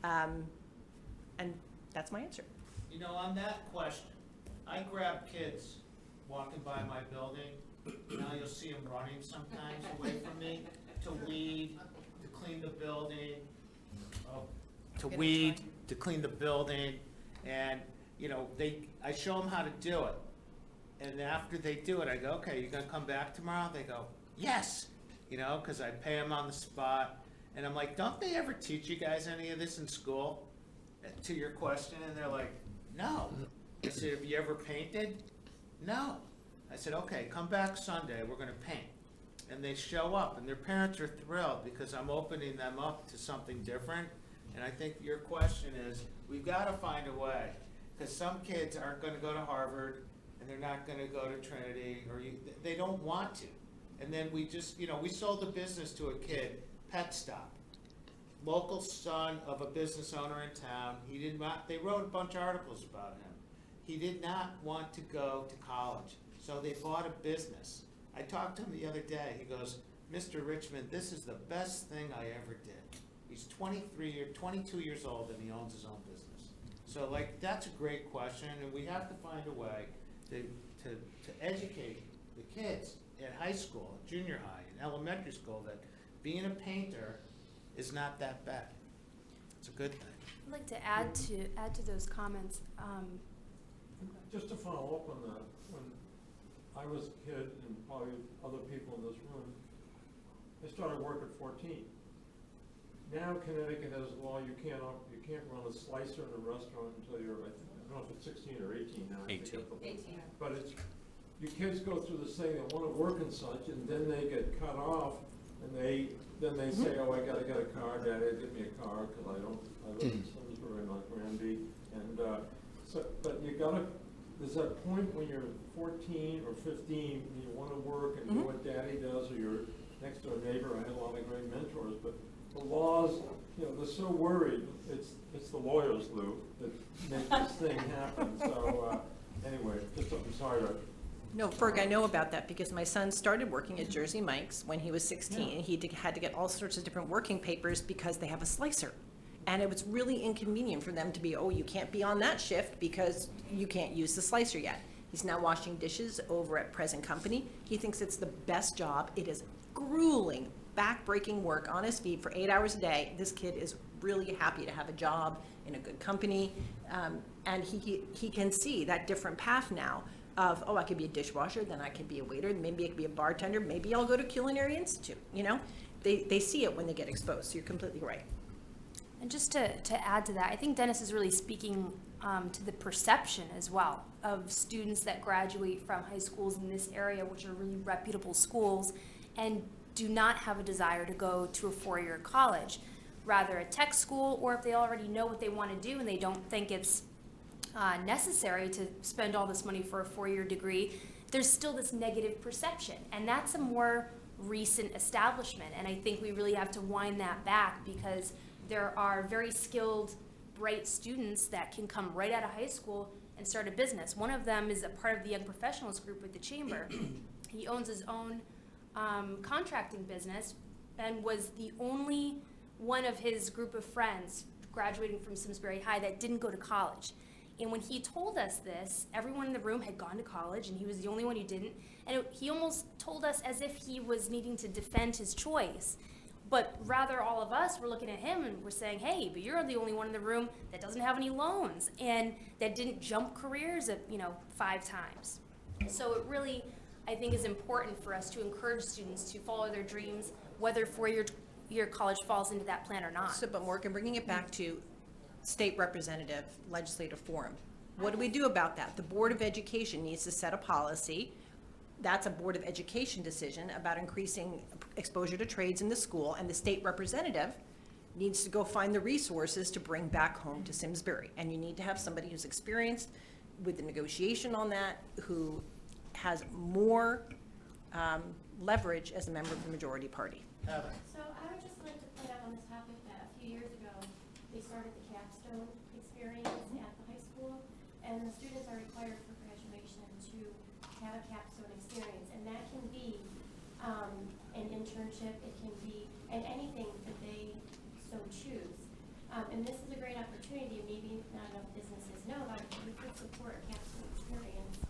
[SPEAKER 5] And that's my answer.
[SPEAKER 1] You know, on that question, I grab kids walking by my building. Now you'll see them running sometimes away from me to weed, to clean the building, to clean the building. And, you know, I show them how to do it. And after they do it, I go, okay, you gonna come back tomorrow? They go, yes, you know, because I pay them on the spot. And I'm like, don't they ever teach you guys any of this in school? To your question, and they're like, no. I said, have you ever painted? No. I said, okay, come back Sunday, we're gonna paint. And they show up, and their parents are thrilled because I'm opening them up to something different. And I think your question is, we've gotta find a way, because some kids aren't gonna go to Harvard, and they're not gonna go to Trinity, or they don't want to. And then we just, you know, we sold a business to a kid, Pet Stop. Local son of a business owner in town. He did not, they wrote a bunch of articles about him. He did not want to go to college, so they bought a business. I talked to him the other day. He goes, Mr. Richmond, this is the best thing I ever did. He's 22 years old, and he owns his own business. So, like, that's a great question, and we have to find a way to educate the kids at high school, junior high, and elementary school that being a painter is not that bad. It's a good thing.
[SPEAKER 3] I'd like to add to those comments.
[SPEAKER 2] Just to follow up on that, when I was a kid, and probably other people in this room, I started work at 14. Now Connecticut has a law, you can't run a slicer in a restaurant until you're, I don't know if it's 16 or 18 now.
[SPEAKER 4] 18.
[SPEAKER 2] But your kids go through this thing, they want to work and such, and then they get cut off, and then they say, oh, I gotta get a car, Daddy, give me a car, because I live in Simsbury, not Granby, and but you gotta, there's that point when you're 14 or 15, and you want to work and do what Daddy does, or your next door neighbor. I had a lot of great mentors, but the laws, they're so worried, it's the lawyers, Lou, that make this thing happen. So, anyway, I'm sorry to.
[SPEAKER 5] No, Ferg, I know about that because my son started working at Jersey Mike's when he was 16. He had to get all sorts of different working papers because they have a slicer. And it was really inconvenient for them to be, oh, you can't be on that shift because you can't use the slicer yet. He's now washing dishes over at Present Company. He thinks it's the best job. It is grueling, back-breaking work on his feet for 8 hours a day. This kid is really happy to have a job in a good company. And he can see that different path now of, oh, I could be a dishwasher, then I could be a waiter, maybe I could be a bartender, maybe I'll go to Culinary Institute, They see it when they get exposed, so you're completely right.
[SPEAKER 3] And just to add to that, I think Dennis is really speaking to the perception as well of students that graduate from high schools in this area, which are really reputable schools, and do not have a desire to go to a four-year college, rather a tech school, or if they already know what they want to do and they don't think it's necessary to spend all this money for a four-year degree, there's still this negative perception. And that's a more recent establishment. And I think we really have to wind that back because there are very skilled, bright students that can come right out of high school and start a business. One of them is a part of the Young Professionals group with the Chamber. He owns his own contracting business and was the only one of his group of friends graduating from Simsbury High that didn't go to college. And when he told us this, everyone in the room had gone to college and he was the only one who didn't. And he almost told us as if he was needing to defend his choice. But rather all of us were looking at him and we're saying, hey, but you're the only one in the room that doesn't have any loans and that didn't jump careers at, 5 times. So it really, I think, is important for us to encourage students to follow their dreams, whether four-year college falls into that plan or not.
[SPEAKER 5] So, but Morgan, bringing it back to state representative legislative forum, what do we do about that? The Board of Education needs to set a policy. That's a Board of Education decision about increasing exposure to trades in the school, and the state representative needs to go find the resources to bring back home to Simsbury. And you need to have somebody who's experienced with the negotiation on that, who has more leverage as a member of the majority party.
[SPEAKER 11] So I would just like to point out on this topic that a few years ago, they started the capstone experience at the high school, and the students are required for graduation to have a capstone experience, and that can be an internship, it can be, and anything that they so choose. And this is a great opportunity, maybe not enough businesses know about it, but we could support a capstone experience.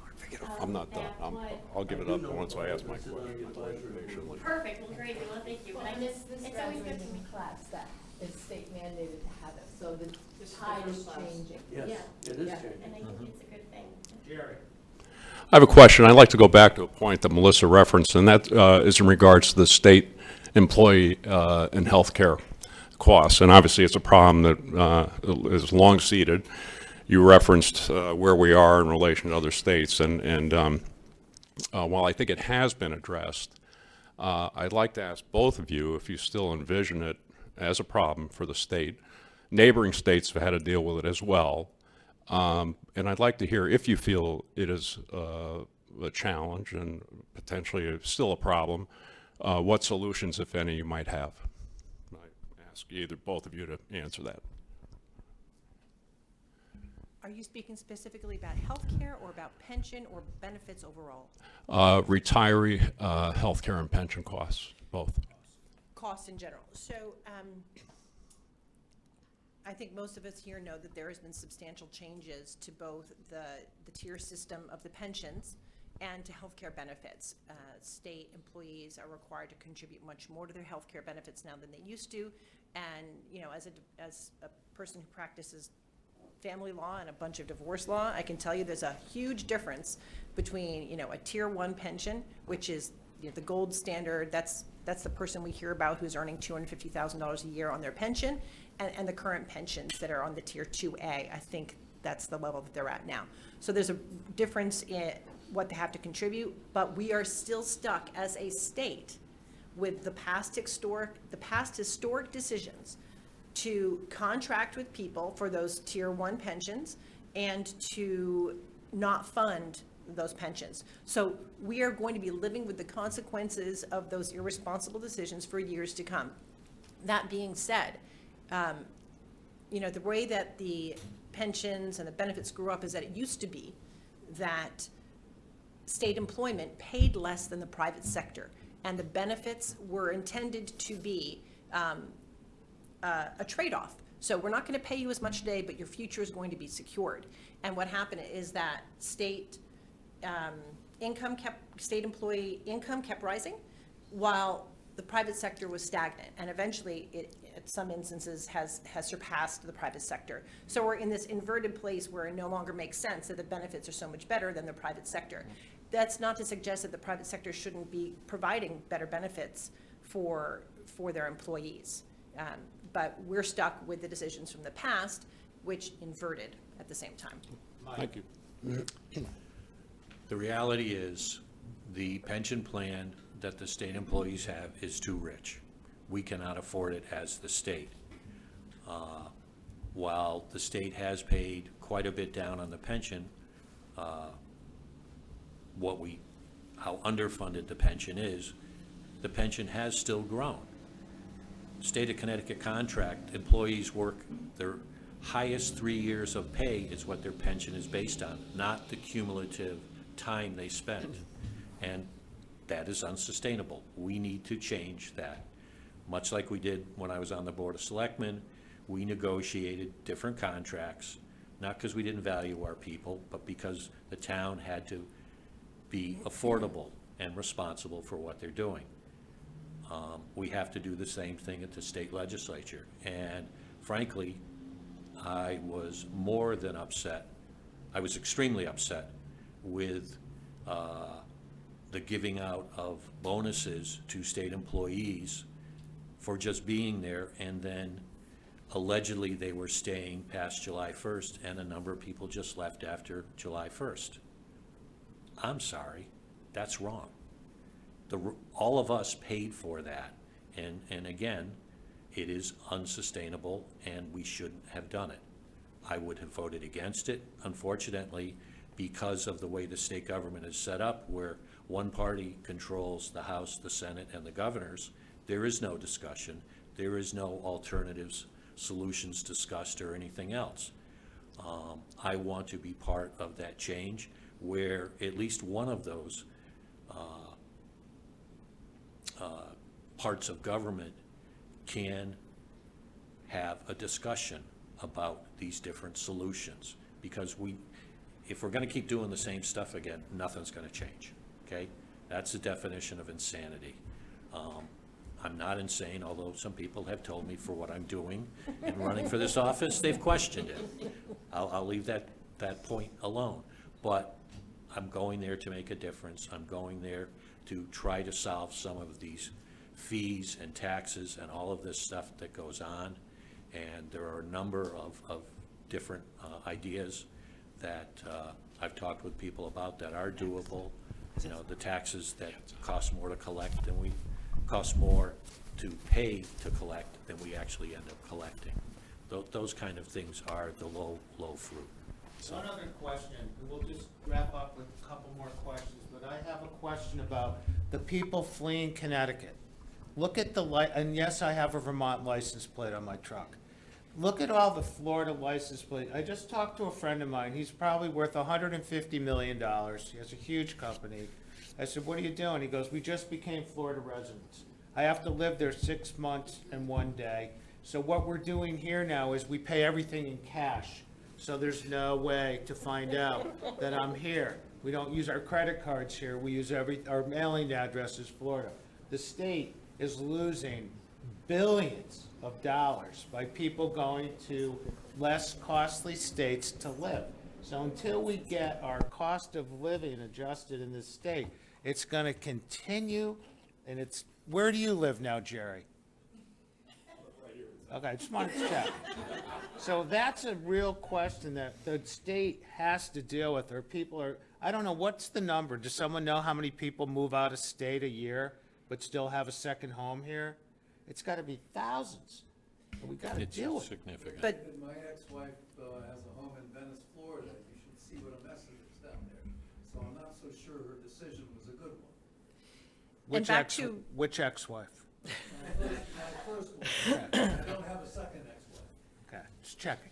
[SPEAKER 12] I'm not done. I'll give it up once I ask my question.
[SPEAKER 11] Perfect, well, great, well, thank you. But I just,
[SPEAKER 6] This
[SPEAKER 11] it's always good to
[SPEAKER 6] graduating
[SPEAKER 11] me.
[SPEAKER 6] class that is state mandated to have it, so the tide is changing.
[SPEAKER 10] Yes,
[SPEAKER 11] Yeah.
[SPEAKER 10] it is
[SPEAKER 6] Yeah.
[SPEAKER 10] changing.
[SPEAKER 11] And I think it's a good thing.
[SPEAKER 12] I have a question. I'd like to go back to a point that Melissa referenced, and that is in regards to the state employee and healthcare costs. And obviously, it's a problem that is long-seated. You referenced where we are in relation to other states, and while I think it has been addressed, I'd like to ask both of you if you still envision it as a problem for the state. Neighboring states have had to deal with it as well. And I'd like to hear if you feel it is a challenge and potentially still a problem, what solutions, if any, you might have. I ask either both of you to answer that.
[SPEAKER 5] Are you speaking specifically about health care or about pension or benefits overall?
[SPEAKER 12] Retiree health care and pension costs, both.
[SPEAKER 5] Costs in general. So I think most of us here know that there has been substantial changes to both the tier system of the pensions and to healthcare benefits. State employees are required to contribute much more to their healthcare benefits now than they used to. And, as a person who practices family law and a bunch of divorce law, I can tell you there's a huge difference between, a tier 1 pension, which is the gold standard. That's the person we hear about who's earning $250,000 a year on their pension, and the current pensions that are on the tier 2A. I think that's the level that they're at now. So there's a difference in what they have to contribute, but we are still stuck as a state with the past historic decisions to contract with people for those tier 1 pensions and to not fund those pensions. So we are going to be living with the consequences of those irresponsible decisions for years to come. That being said, the way that the pensions and the benefits grew up is that it used to be that state employment paid less than the private sector, and the benefits were intended to be a trade-off. So we're not going to pay you as much today, but your future is going to be secured. And what happened is that state employee income kept rising, while the private sector was stagnant, and eventually it, at some instances, has surpassed the private sector. So we're in this inverted place where it no longer makes sense that the benefits are so much better than the private sector. That's not to suggest that the private sector shouldn't be providing better benefits for their employees. But we're stuck with the decisions from the past, which inverted at the same time.
[SPEAKER 12] Thank you.
[SPEAKER 4] The reality is, the pension plan that the state employees have is too rich. We cannot afford it as the state. While the state has paid quite a bit down on the pension, how underfunded the pension is, the pension has still grown. State of Connecticut contract, employees work their highest 3 years of pay is what their pension is based on, not the cumulative time they spent. And that is unsustainable. We need to change that. Much like we did when I was on the Board of Selectmen, we negotiated different contracts, not because we didn't value our people, but because the town had to be affordable and responsible for what they're doing. We have to do the same thing at the state legislature. And frankly, I was more than upset. I was extremely upset with the giving out of bonuses to state employees for just being there, and then allegedly they were staying past July 1st, and a number of people just left after July 1st. I'm sorry, that's wrong. All of us paid for that, and again, it is unsustainable, and we shouldn't have done it. I would have voted against it. Unfortunately, because of the way the state government is set up, where one party controls the House, the Senate, and the governors, there is no discussion. There is no alternatives, solutions discussed, or anything else. I want to be part of that change where at least one of those parts of government can have a discussion about these different solutions. Because if we're going to keep doing the same stuff again, nothing's going to change, okay? That's the definition of insanity. I'm not insane, although some people have told me for what I'm doing in running for this office, they've questioned it. I'll leave that point alone. But I'm going there to make a difference. I'm going there to try to solve some of these fees and taxes and all of this stuff that goes on. And there are a number of different ideas that I've talked with people about that are doable. You know, the taxes that cost more to collect than we cost more to pay to collect than we actually end up collecting. Those kind of things are the low fruit. So,
[SPEAKER 1] One other question, and we'll just wrap up with a couple more questions, but I have a question about the people fleeing Connecticut. Look at and yes, I have a Vermont license plate on my truck. Look at all the Florida license plate. I just talked to a friend of mine. He's probably worth $150 million. He has a huge company. I said, what are you doing? He goes, we just became Florida residents. I have to live there 6 months and 1 day. So what we're doing here now is we pay everything in cash. So there's no way to find out that I'm here. We don't use our credit cards here. We use our mailing address is Florida. The state is losing billions of dollars by people going to less costly states to live. So until we get our cost of living adjusted in this state, it's going to continue, and where do you live now, Jerry? Okay, I just wanted to check. So that's a real question that the state has to deal with, or people are, I don't know, what's the number? Does someone know how many people move out of state a year but still have a second home here? It's got to be thousands, and we got to deal with it.
[SPEAKER 4] Significant.
[SPEAKER 5] But
[SPEAKER 7] My ex-wife has a home in Venice, Florida. You should see what a mess it is down there. So I'm not so sure her decision was a good one.
[SPEAKER 5] And back to-
[SPEAKER 1] Which ex-wife? Okay, just checking.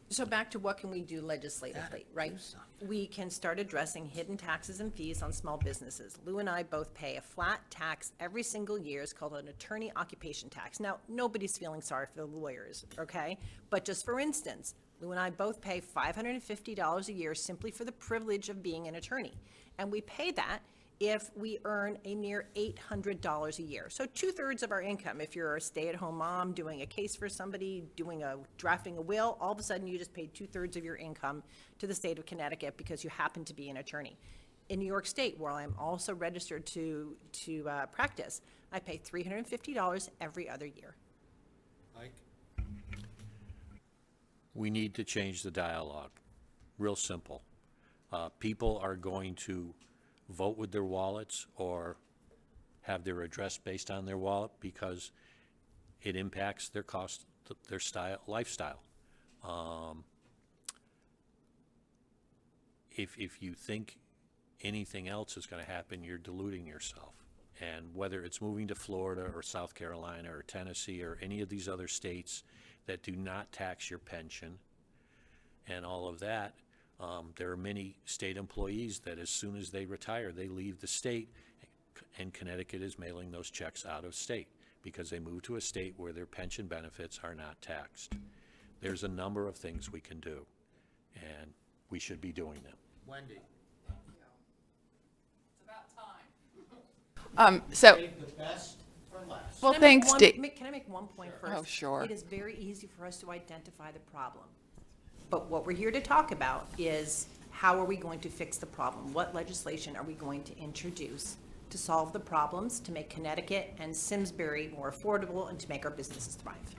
[SPEAKER 5] So back to what can we do legislatively, right? We can start addressing hidden taxes and fees on small businesses. Lou and I both pay a flat tax every single year. It's called an attorney occupation tax. Now, nobody's feeling sorry for the lawyers, okay? But just for instance, Lou and I both pay $550 a year simply for the privilege of being an attorney. And we pay that if we earn a mere $800 a year. So 2/3 of our income. If you're a stay-at-home mom doing a case for somebody, drafting a will, all of a sudden you just paid 2/3 of your income to the state of Connecticut because you happen to be an attorney. In New York State, where I'm also registered to practice, I pay $350 every other year.
[SPEAKER 1] Mike?
[SPEAKER 4] We need to change the dialogue. Real simple. People are going to vote with their wallets or have their address based on their wallet because it impacts their cost, their lifestyle. If you think anything else is going to happen, you're deluding yourself. And whether it's moving to Florida or South Carolina or Tennessee or any of these other states that do not tax your pension and all of that, there are many state employees that as soon as they retire, they leave the state, and Connecticut is mailing those checks out of state because they move to a state where their pension benefits are not taxed. There's a number of things we can do, and we should be doing them.
[SPEAKER 1] Wendy?
[SPEAKER 13] So,
[SPEAKER 1] Save the best for last.
[SPEAKER 13] well,
[SPEAKER 5] Can I make
[SPEAKER 13] thanks,
[SPEAKER 5] one-
[SPEAKER 13] Dave.
[SPEAKER 5] Can I make one point first?
[SPEAKER 13] Oh, sure.
[SPEAKER 5] It is very easy for us to identify the problem. But what we're here to talk about is how are we going to fix the problem? What legislation are we going to introduce to solve the problems, to make Connecticut and Simsbury more affordable, and to make our businesses thrive?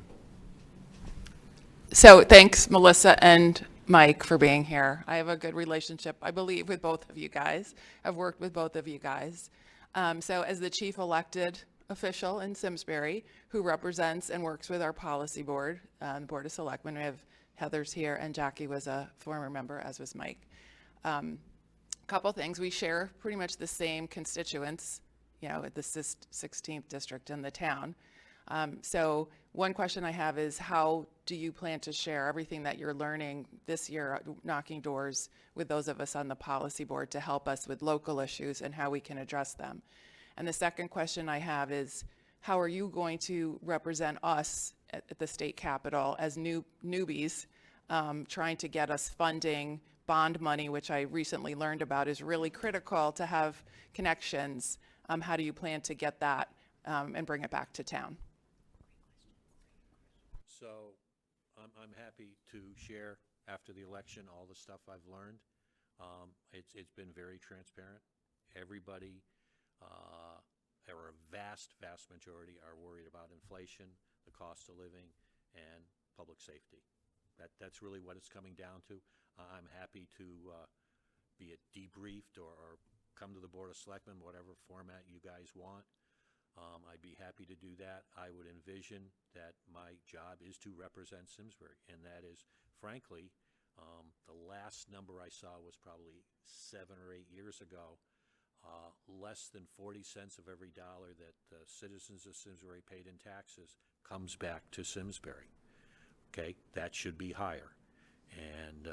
[SPEAKER 13] So thanks, Melissa and Mike, for being here. I have a good relationship, I believe, with both of you guys. I've worked with both of you guys. So as the chief elected official in Simsbury, who represents and works with our policy board, the Board of Selectmen, we have Heather's here, and Jackie was a former member, as was Mike. Couple things, we share pretty much the same constituents, at the 16th district in the town. So one question I have is, how do you plan to share everything that you're learning this year, knocking doors with those of us on the policy board to help us with local issues and how we can address them? And the second question I have is, how are you going to represent us at the state capitol as newbies, trying to get us funding, bond money, which I recently learned about is really critical to have connections. How do you plan to get that and bring it back to town?
[SPEAKER 4] So I'm happy to share after the election all the stuff I've learned. It's been very transparent. Everybody, or a vast majority, are worried about inflation, the cost of living, and public safety. That's really what it's coming down to. I'm happy to be it debriefed or come to the Board of Selectmen, whatever format you guys want. I'd be happy to do that. I would envision that my job is to represent Simsbury, and that is, frankly, the last number I saw was probably 7 or 8 years ago. Less than 40 cents of every dollar that the citizens of Simsbury paid in taxes comes back to Simsbury. Okay, that should be higher. And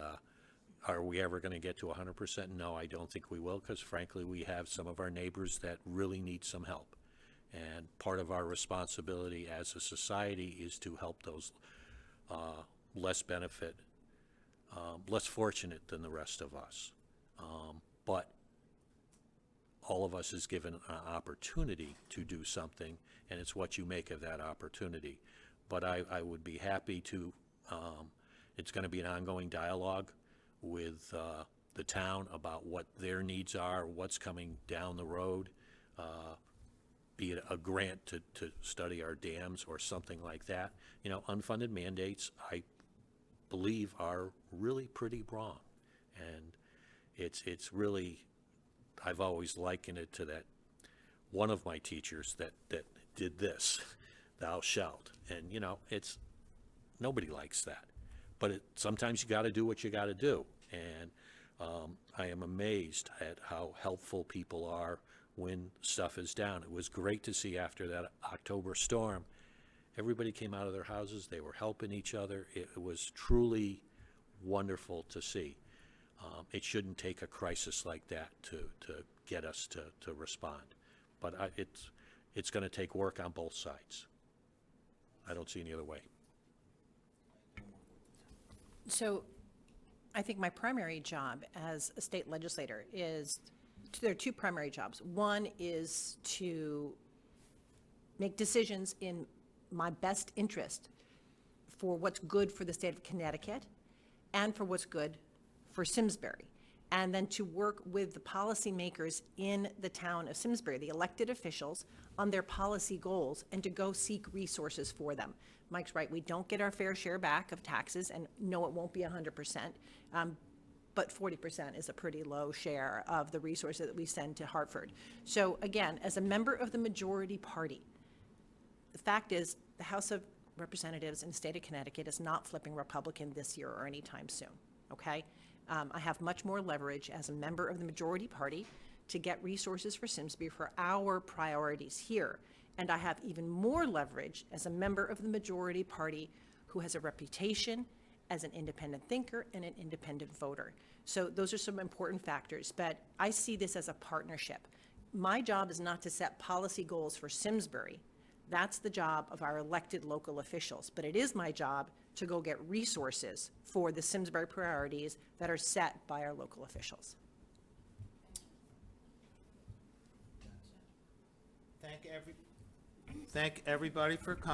[SPEAKER 4] are we ever going to get to 100%? No, I don't think we will, because frankly, we have some of our neighbors that really need some help. And part of our responsibility as a society is to help those less fortunate than the rest of us. But all of us is given an opportunity to do something, and it's what you make of that opportunity. But I would be happy to, it's going to be an ongoing dialogue with the town about what their needs are, what's coming down the road, be it a grant to study our dams or something like that. Unfunded mandates, I believe, are really pretty wrong. And it's really, I've always likened it to that one of my teachers that did this, thou shalt. And, it's, nobody likes that. But sometimes you got to do what you got to do. And I am amazed at how helpful people are when stuff is down. It was great to see after that October storm, everybody came out of their houses, they were helping each other. It was truly wonderful to see. It shouldn't take a crisis like that to get us to respond. But it's going to take work on both sides. I don't see any other way.
[SPEAKER 5] So I think my primary job as a state legislator is, there are two primary jobs. One is to make decisions in my best interest for what's good for the state of Connecticut and for what's good for Simsbury. And then to work with the policymakers in the town of Simsbury, the elected officials, on their policy goals and to go seek resources for them. Mike's right, we don't get our fair share back of taxes, and no, it won't be 100%, but 40% is a pretty low share of the resources that we send to Hartford. So again, as a member of the majority party, the fact is the House of Representatives in the state of Connecticut is not flipping Republican this year or anytime soon, okay? I have much more leverage as a member of the majority party to get resources for Simsbury for our priorities here. And I have even more leverage as a member of the majority party who has a reputation as an independent thinker and an independent voter. So those are some important factors, but I see this as a partnership. My job is not to set policy goals for Simsbury. That's the job of our elected local officials, but it is my job to go get resources for the Simsbury priorities that are set by our local officials.
[SPEAKER 1] Thank everybody for coming.